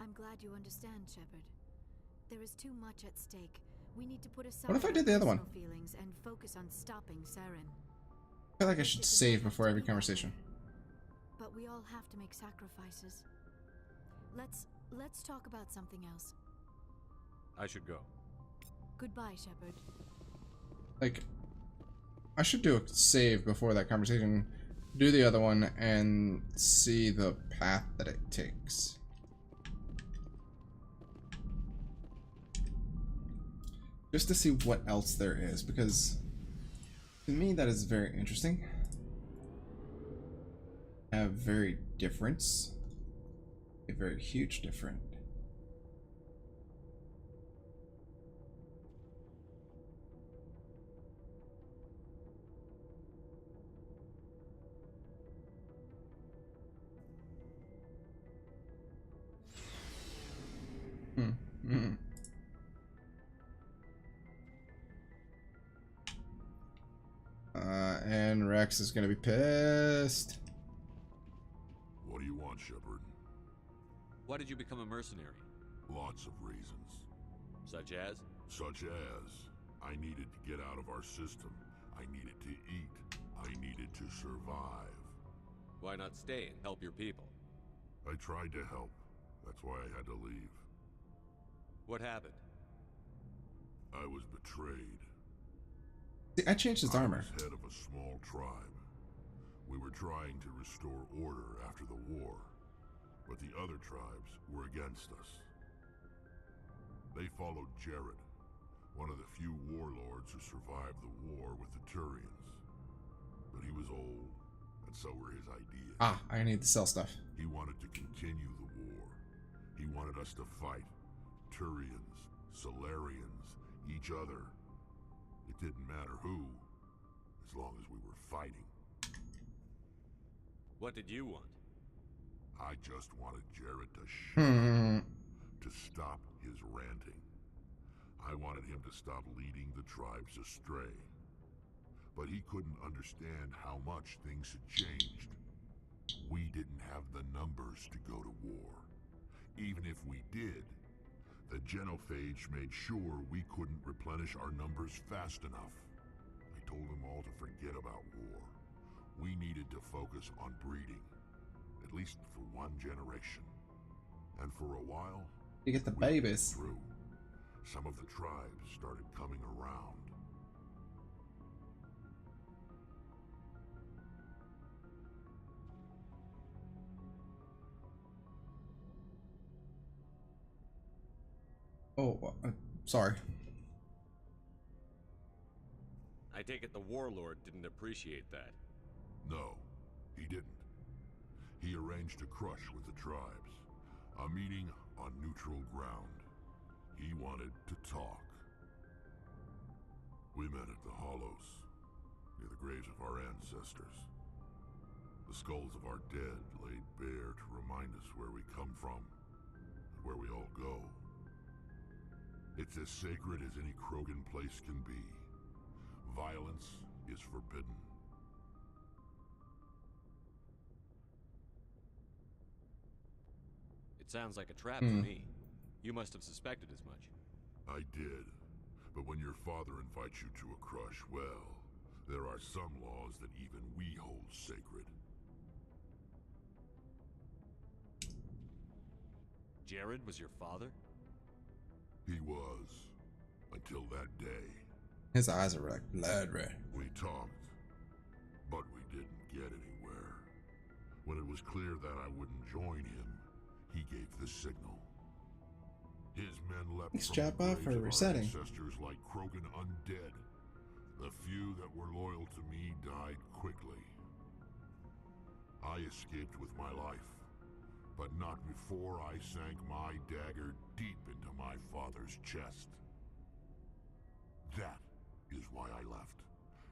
I'm glad you understand, Shepard. There is too much at stake. We need to put aside What if I did the other one? personal feelings and focus on stopping Sarin. I feel like I should save before every conversation. But we all have to make sacrifices. Let's talk about something else. I should go. Goodbye, Shepard. Like, I should do a save before that conversation, do the other one, and see the path that it takes. Just to see what else there is, because to me that is very interesting. A very difference. A very huge difference. And Rex is gonna be pissed. What do you want, Shepard? Why did you become a mercenary? Lots of reasons. Such as? Such as, I needed to get out of our system. I needed to eat. I needed to survive. Why not stay and help your people? I tried to help. That's why I had to leave. What happened? I was betrayed. See, I changed his armor. I was head of a small tribe. We were trying to restore order after the war, but the other tribes were against us. They followed Jared, one of the few warlords who survived the war with the Turians. But he was old, and so were his ideas. Ah, I need to sell stuff. He wanted to continue the war. He wanted us to fight. Turians, Solarians, each other. It didn't matter who, as long as we were fighting. What did you want? I just wanted Jared to shut up, to stop his ranting. I wanted him to stop leading the tribes astray. But he couldn't understand how much things had changed. We didn't have the numbers to go to war. Even if we did, the genophage made sure we couldn't replenish our numbers fast enough. I told them all to forget about war. We needed to focus on breeding, at least for one generation. And for a while, you get the babies. Through. Some of the tribes started coming around. Oh, sorry. I take it the warlord didn't appreciate that. No, he didn't. He arranged a crush with the tribes. A meeting on neutral ground. He wanted to talk. We met at the Hollows, near the graves of our ancestors. The skulls of our dead laid bare to remind us where we come from, and where we all go. It's as sacred as any Krogan place can be. Violence is forbidden. It sounds like a trap to me. You must have suspected as much. I did. But when your father invites you to a crush, well, there are some laws that even we hold sacred. Jared was your father? He was. Until that day. His eyes are like blood red. We talked, but we didn't get anywhere. When it was clear that I wouldn't join him, he gave the signal. His men leapt Thanks, from the Jabba, graves for of our resetting. ancestors like Krogan undead. The few that were loyal to me died quickly. I escaped with my life, but not before I sank my dagger deep into my father's chest. That is why I left,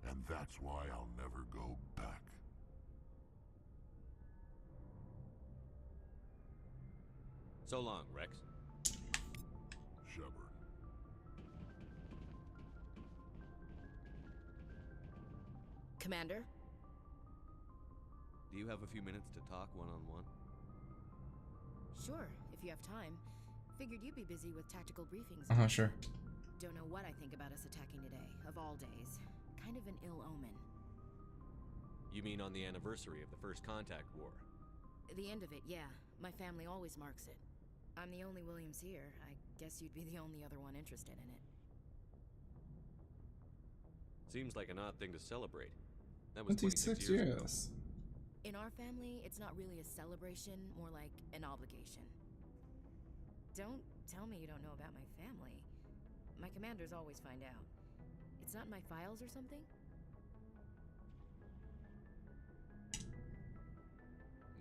and that's why I'll never go back. So long, Rex. Shepard. Commander? Do you have a few minutes to talk one-on-one? Sure, if you have time. Figured you'd be busy with tactical briefings. Sure. Don't know what I think about us attacking today, of all days. Kind of an ill omen. You mean on the anniversary of the First Contact War? The end of it, yeah. My family always marks it. I'm the only Williams here. I guess you'd be the only other one interested in it. Seems like an odd thing to celebrate. That was 26 years ago. In our family, it's not really a celebration, more like an obligation. Don't tell me you don't know about my family. My commanders always find out. It's not in my files or something?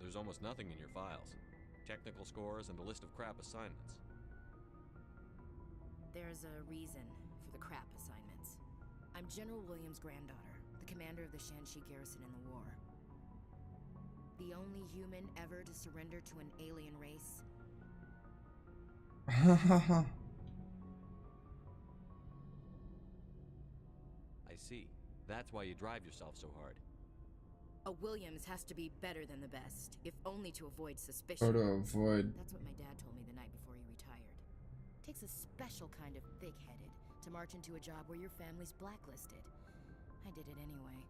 There's almost nothing in your files. Technical scores and a list of crap assignments. There's a reason for the crap assignments. I'm General Williams' granddaughter, the commander of the Shanxi garrison in the war. The only human ever to surrender to an alien race. I see. That's why you drive yourself so hard. A Williams has to be better than the best, if only to avoid suspicion. Or to avoid. That's what my dad told me the night before he retired. Takes a special kind of thick-headed to march into a job where your family's blacklisted. I did it anyway.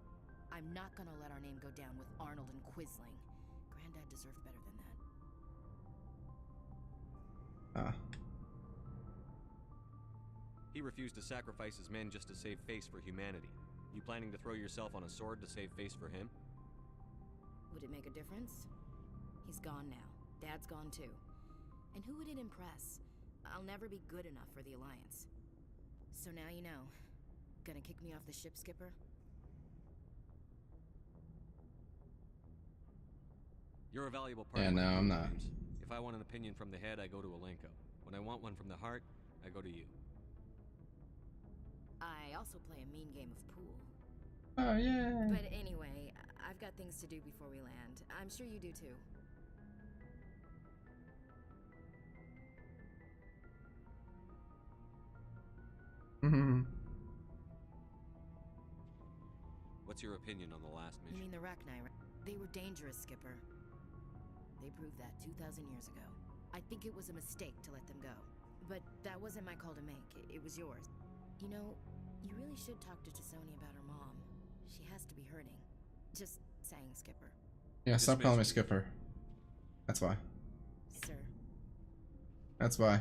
I'm not gonna let our name go down with Arnold and Quisling. Granddad deserved better than that. He refused to sacrifice his men just to save face for humanity. You planning to throw yourself on a sword to save face for him? Would it make a difference? He's gone now. Dad's gone too. And who would it impress? I'll never be good enough for the Alliance. So now you know. Gonna kick me off the ship, Skipper? You're a valuable part. Yeah, no, I'm not. If I want an opinion from the head, I go to Alenko. When I want one from the heart, I go to you. I also play a mean game of pool. Oh, yeah. But anyway, I've got things to do before we land. I'm sure you do too. What's your opinion on the last mission? You mean the Rachni? They were dangerous, Skipper. They proved that 2,000 years ago. I think it was a mistake to let them go. But that wasn't my call to make. It was yours. You know, you really should talk to Tassoni about her mom. She has to be hurting. Just saying, Skipper. Yeah, stop calling me Skipper. That's why. Sir. That's why.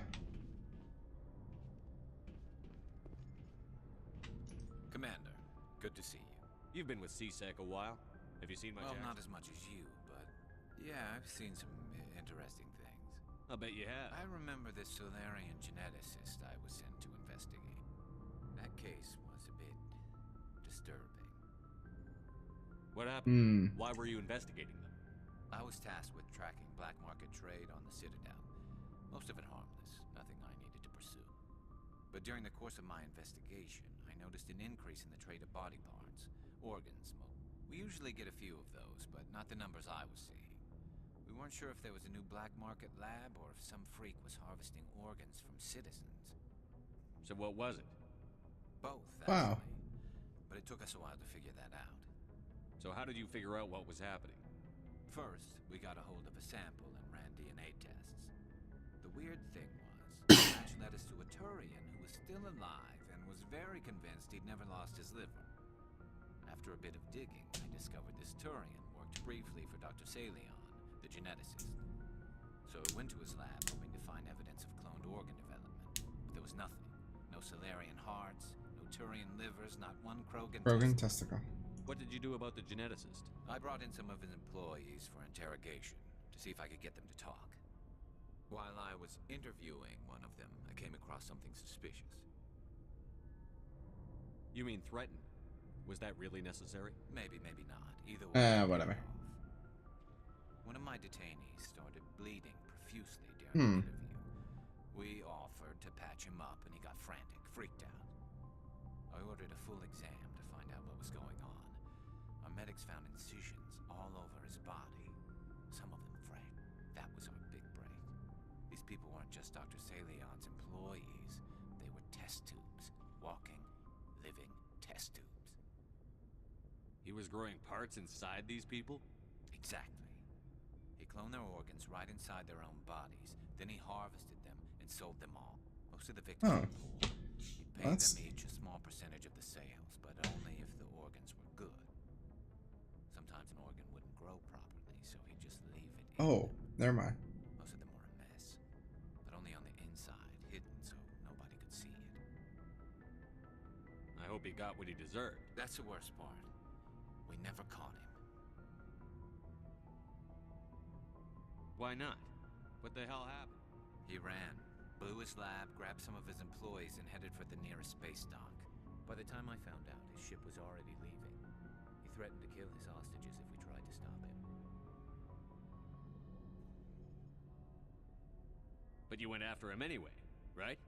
Commander, good to see you. You've been with CSEC a while. Have you seen much action? Well, not as much as you, but yeah, I've seen some interesting things. I'll bet you have. I remember this Solarian geneticist I was sent to investigate. That case was a bit disturbing. What happened? Why were you investigating them? I was tasked with tracking black market trade on the Citadel. Most of it harmless, nothing I needed to pursue. But during the course of my investigation, I noticed an increase in the trade of body parts, organs. We usually get a few of those, but not the numbers I was seeing. We weren't sure if there was a new black market lab or if some freak was harvesting organs from citizens. So what was it? Both, wow. Actually. But it took us a while to figure that out. So how did you figure out what was happening? First, we got a hold of a sample and ran DNA tests. The weird thing was, the match led us to a Turian who was still alive and was very convinced he'd never lost his liver. After a bit of digging, I discovered this Turian worked briefly for Dr. Salion, the geneticist. So I went to his lab hoping to find evidence of cloned organ development. But there was nothing. No Solarian hearts, no Turian livers, not one Krogan testicle. What did you do about the geneticist? I brought in some of his employees for interrogation to see if I could get them to talk. While I was interviewing one of them, I came across something suspicious. You mean threaten? Was that really necessary? Maybe, maybe not. Either way. Whatever. One of my detainees started bleeding profusely during the interview. We offered to patch him up and he got frantic, freaked out. I ordered a full exam to find out what was going on. Our medics found incisions all over his body. Some of them frank. That was our big break. These people weren't just Dr. Salion's employees. They were test tubes. Walking, living test tubes. He was growing parts inside these people? Exactly. He cloned their organs right inside their own bodies. Then he harvested them and sold them all. Most of the victims were poor. He'd pay them each a small percentage of the sales, but only if the organs were good. Sometimes an organ wouldn't grow properly, so he'd just leave it in. Oh, never mind. Most of them were a mess, but only on the inside, hidden so nobody could see it. I hope he got what he deserved. That's the worst part. We never caught him. Why not? What the hell happened? He ran, blew his lab, grabbed some of his employees, and headed for the nearest space dock. By the time I found out, his ship was already leaving. He threatened to kill his hostages if we tried to stop him. But you went after him anyway, right?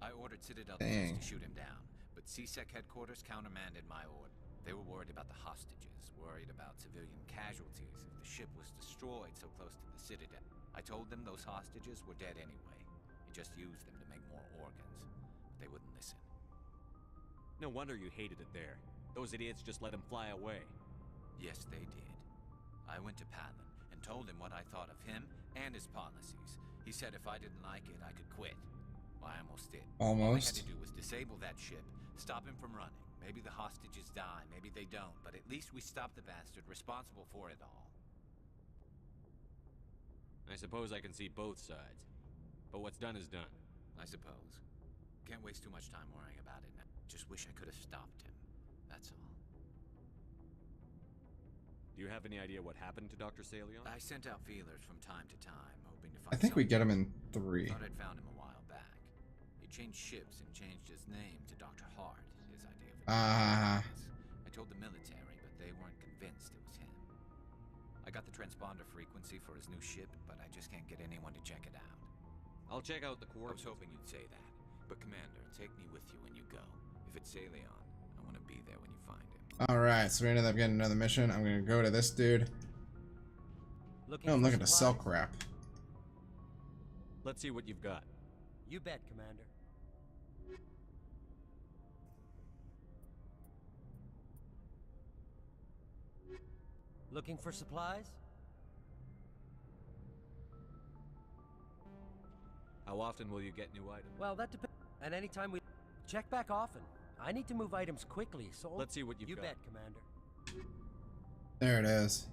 I ordered Citadel Defense to shoot him down, but CSEC headquarters countermanded my order. They were worried about the hostages, worried about civilian casualties if the ship was destroyed so close to the Citadel. I told them those hostages were dead anyway. He just used them to make more organs. But they wouldn't listen. No wonder you hated it there. Those idiots just let him fly away. Yes, they did. I went to Padlin and told him what I thought of him and his policies. He said if I didn't like it, I could quit. Well, I almost did. Almost. All I had to do was disable that ship, stop him from running. Maybe the hostages die, maybe they don't, but at least we stopped the bastard responsible for it all. I suppose I can see both sides. But what's done is done. I suppose. Can't waste too much time worrying about it now. Just wish I could have stopped him. That's all. Do you have any idea what happened to Dr. Salion? I sent out feelers from time to time, hoping to find I think we get him in 3. Thought I'd found him a while back. He changed ships and changed his name to Dr. Hart, his idea of I told the military, but they weren't convinced it was him. I got the transponder frequency for his new ship, but I just can't get anyone to check it out. I'll check out the coordinates. I was hoping you'd say that. But Commander, take me with you when you go. If it's Salion, I want to be there when you find him. Alright, so we ended up getting another mission. I'm gonna go to this dude. I'm looking to sell crap. Let's see what you've got. You bet, Commander. Looking for supplies? How often will you get new items? Well, that depends. At any time we check back often. I need to move items quickly, so let's see what you've got. You bet, Commander. There it is.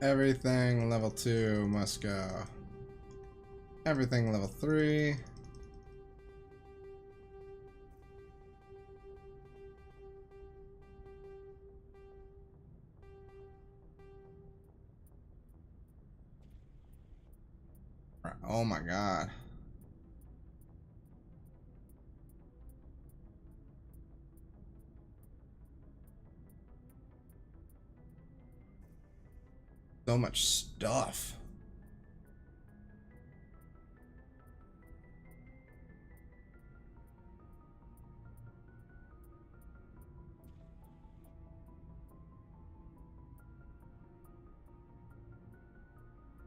Everything level 2 must go. Everything level 3. Oh my god. So much stuff.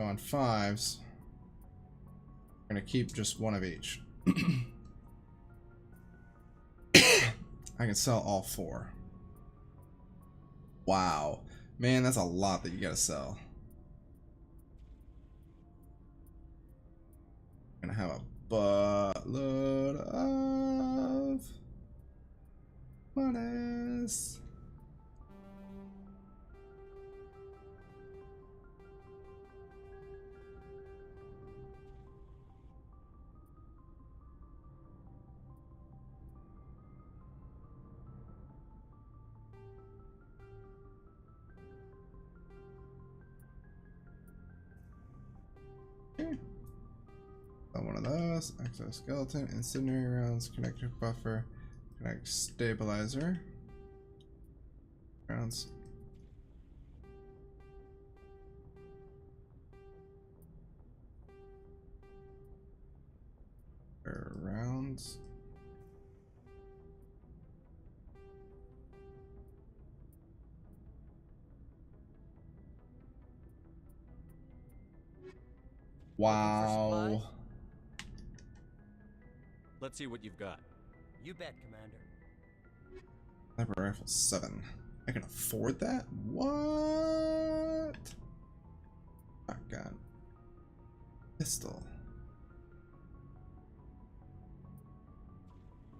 On 5s. I'm gonna keep just one of each. I can sell all 4. Wow. Man, that's a lot that you gotta sell. I'm gonna have a buttload of monies. One of those, exoskeleton, incendiary rounds, connector buffer, connect stabilizer rounds. Rounds. Wow. Let's see what you've got. You bet, Commander. Sniper rifle 7. I can afford that? What? Shotgun. Pistol.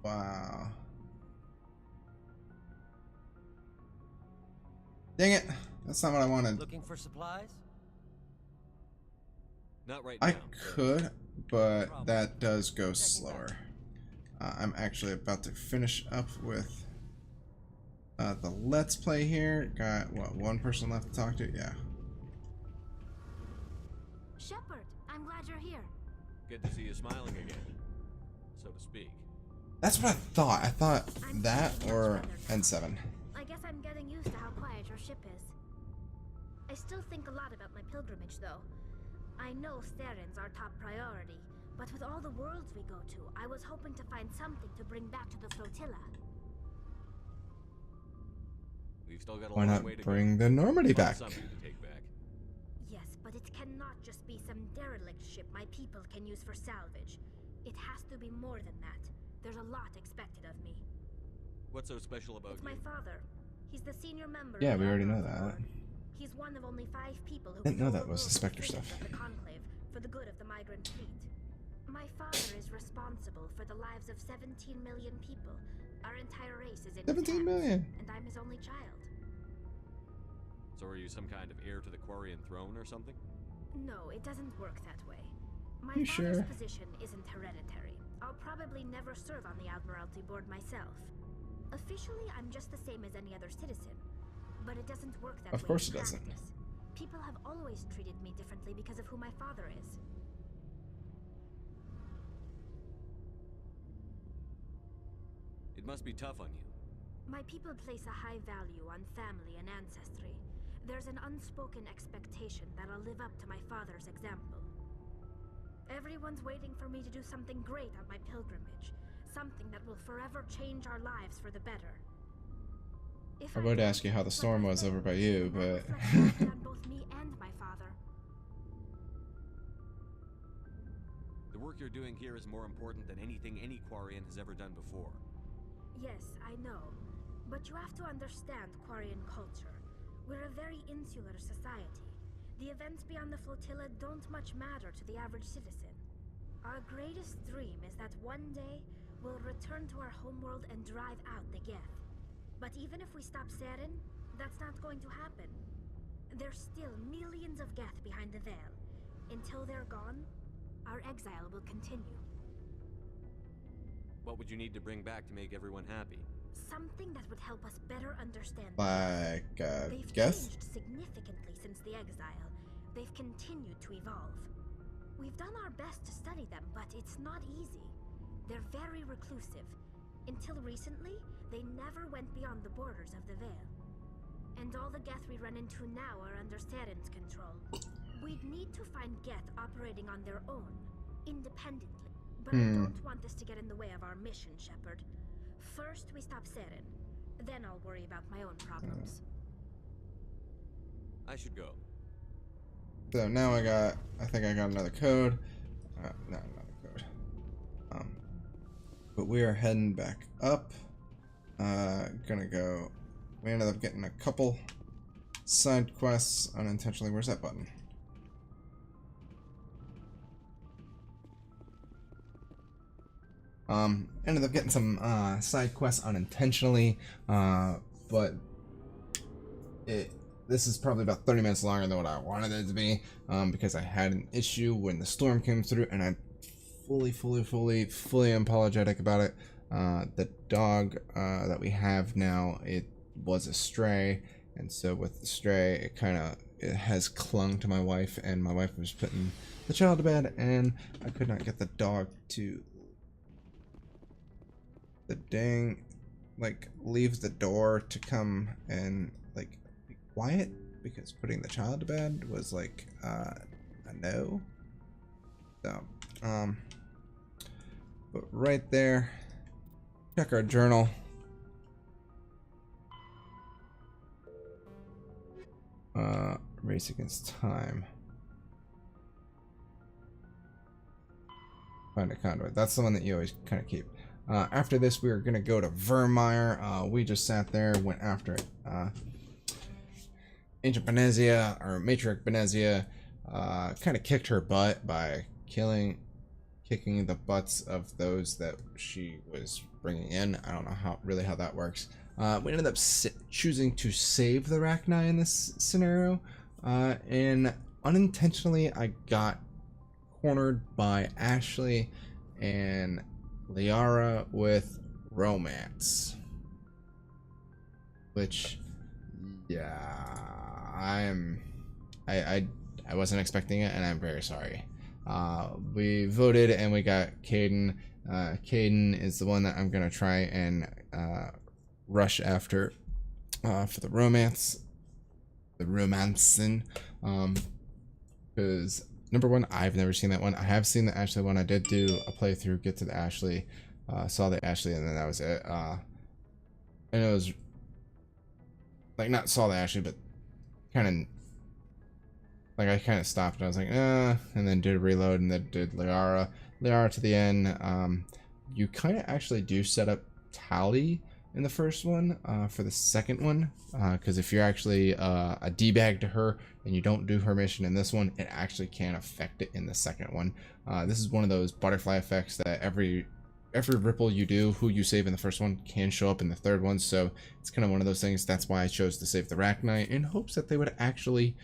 Wow. Dang it. That's not what I wanted. Looking for supplies? Not right now. I could, but that does go slower. I'm actually about to finish up with the Let's Play here. Got, what, one person left to talk to? Yeah. Shepard, I'm glad you're here. Good to see you smiling again, so to speak. That's what I thought. I thought that or N7. I guess I'm getting used to how quiet your ship is. I still think a lot about my pilgrimage, though. I know Sarin's our top priority, but with all the worlds we go to, I was hoping to find something to bring back to the flotilla. We've still got a Why long not way to bring go. the Normandy back? Something to take back. Yes, but it cannot just be some derelict ship my people can use for salvage. It has to be more than that. There's a lot expected of me. What's so special about It's you? my father. He's the senior member. Yeah, of the we already know Admiralty that. Board. He's one of only 5 people who Didn't know control that was the the Spectre decisions stuff. of the Conclave for the good of the migrant fleet. My father is responsible for the lives of 17 million people. Our entire race is in his 17 hands, million. and I'm his only child. So are you some kind of heir to the Quarian throne or something? No, it doesn't work that way. My You father's sure? position isn't hereditary. I'll probably never serve on the Admiralty Board myself. Officially, I'm just the same as any other citizen. But it doesn't work that way. Of course in it doesn't. practice. People have always treated me differently because of who my father is. It must be tough on you. My people place a high value on family and ancestry. There's an unspoken expectation that I'll live up to my father's example. Everyone's waiting for me to do something great on my pilgrimage. Something that will forever change our lives for the better. I would ask you how the storm was over by you, but on both me and my father. The work you're doing here is more important than anything any Quarian has ever done before. Yes, I know. But you have to understand Quarian culture. We're a very insular society. The events beyond the flotilla don't much matter to the average citizen. Our greatest dream is that one day we'll return to our homeworld and drive out the Geth. But even if we stop Sarin, that's not going to happen. There's still millions of Geth behind the veil. Until they're gone, our exile will continue. What would you need to bring back to make everyone happy? Something that would help us better understand. like, They've Geth? changed significantly since the exile. They've continued to evolve. We've done our best to study them, but it's not easy. They're very reclusive. Until recently, they never went beyond the borders of the Veil. And all the Geth we run into now are under Sarin's control. We'd need to find Geth operating on their own, independently. But I don't want this to get in the way of our mission, Shepard. First, we stop Sarin. Then I'll worry about my own problems. I should go. So now I think I got another code. No, not a code. But we are heading back up. Gonna go. We ended up getting a couple side quests unintentionally. Where's that button? Ended up getting some side quests unintentionally, but this is probably about 30 minutes longer than what I wanted it to be, because I had an issue when the storm came through, and I'm fully unapologetic about it. The dog that we have now, it was a stray, and so with the stray, it has clung to my wife, and my wife was putting the child to bed, and I could not get the dog to leave the door to come and be quiet, because putting the child to bed was a no. So but right there, check our journal. Race against time. Find a conduit. That's the one that you always kind of keep. After this, we are going to go to Vermeer. We just sat there, went after it. Ancient Benezia, or Matriarch Benezia, kind of kicked her butt by kicking the butts of those that she was bringing in. I don't know how that works. We ended up choosing to save the Rachni in this scenario, and unintentionally I got cornered by Ashley and Liara with romance, which, yeah, I wasn't expecting it, and I'm very sorry. We voted and we got Kaidan. Kaidan is the one that I'm gonna try and rush after for the romancing, because number one, I've never seen that one. I have seen the Ashley one. I did do a playthrough, get to the Ashley, saw the Ashley, and then that was it. And it was like, not saw the Ashley, but kind of like I kind of stopped and I was like, and then did a reload and then did Liara to the end. You kind of actually do set up Tally in the first one for the second one, because if you're actually a D-bag to her and you don't do her mission in this one, it actually can affect it in the second one. This is one of those butterfly effects that every ripple you do, who you save in the first one, can show up in the third one. So it's kind of one of those things. That's why I chose to save the Rachni, in hopes that they would actually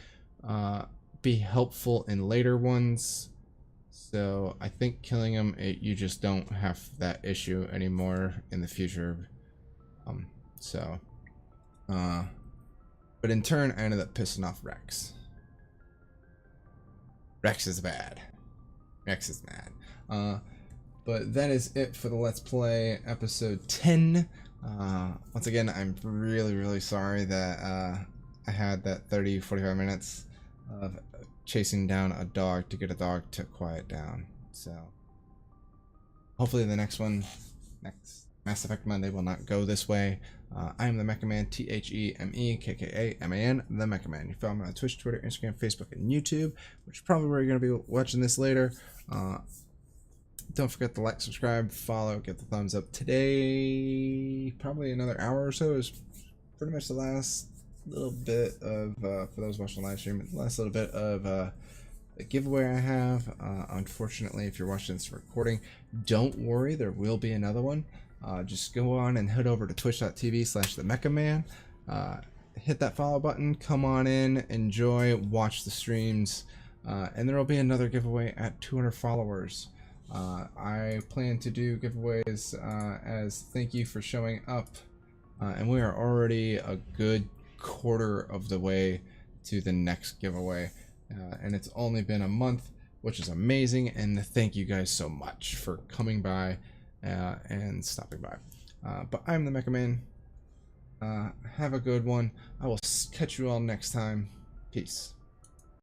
be helpful in later ones. So I think killing them, you just don't have that issue anymore in the future. But in turn, I ended up pissing off Rex. Rex is bad. Rex is mad. But that is it for the Let's Play episode 10. Once again, I'm really sorry that I had that 30-45 minutes of chasing down a dog to get a dog to quiet down. So hopefully the next Mass Effect Monday will not go this way. I am the Mecha Man, TheMekkaMan, the Mecha Man. You follow me on Twitch, Twitter, Instagram, Facebook, and YouTube, which is probably where you're going to be watching this later. Don't forget to like, subscribe, follow, get the thumbs up. Today, probably another hour or so, is pretty much the last little bit of, for those watching the live stream, the last little bit of the giveaway I have. Unfortunately, if you're watching this recording, don't worry, there will be another one. Just go on and head over to twitch.tv/themekkaman. Hit that follow button, come on in, enjoy, watch the streams, and there will be another giveaway at 200 followers. I plan to do giveaways as thank you for showing up, and we are already a good quarter of the way to the next giveaway, and it's only been a month, which is amazing, and thank you guys so much for coming by and stopping by. But I'm the Mecha Man. Have a good one. I will catch you all next time. Peace.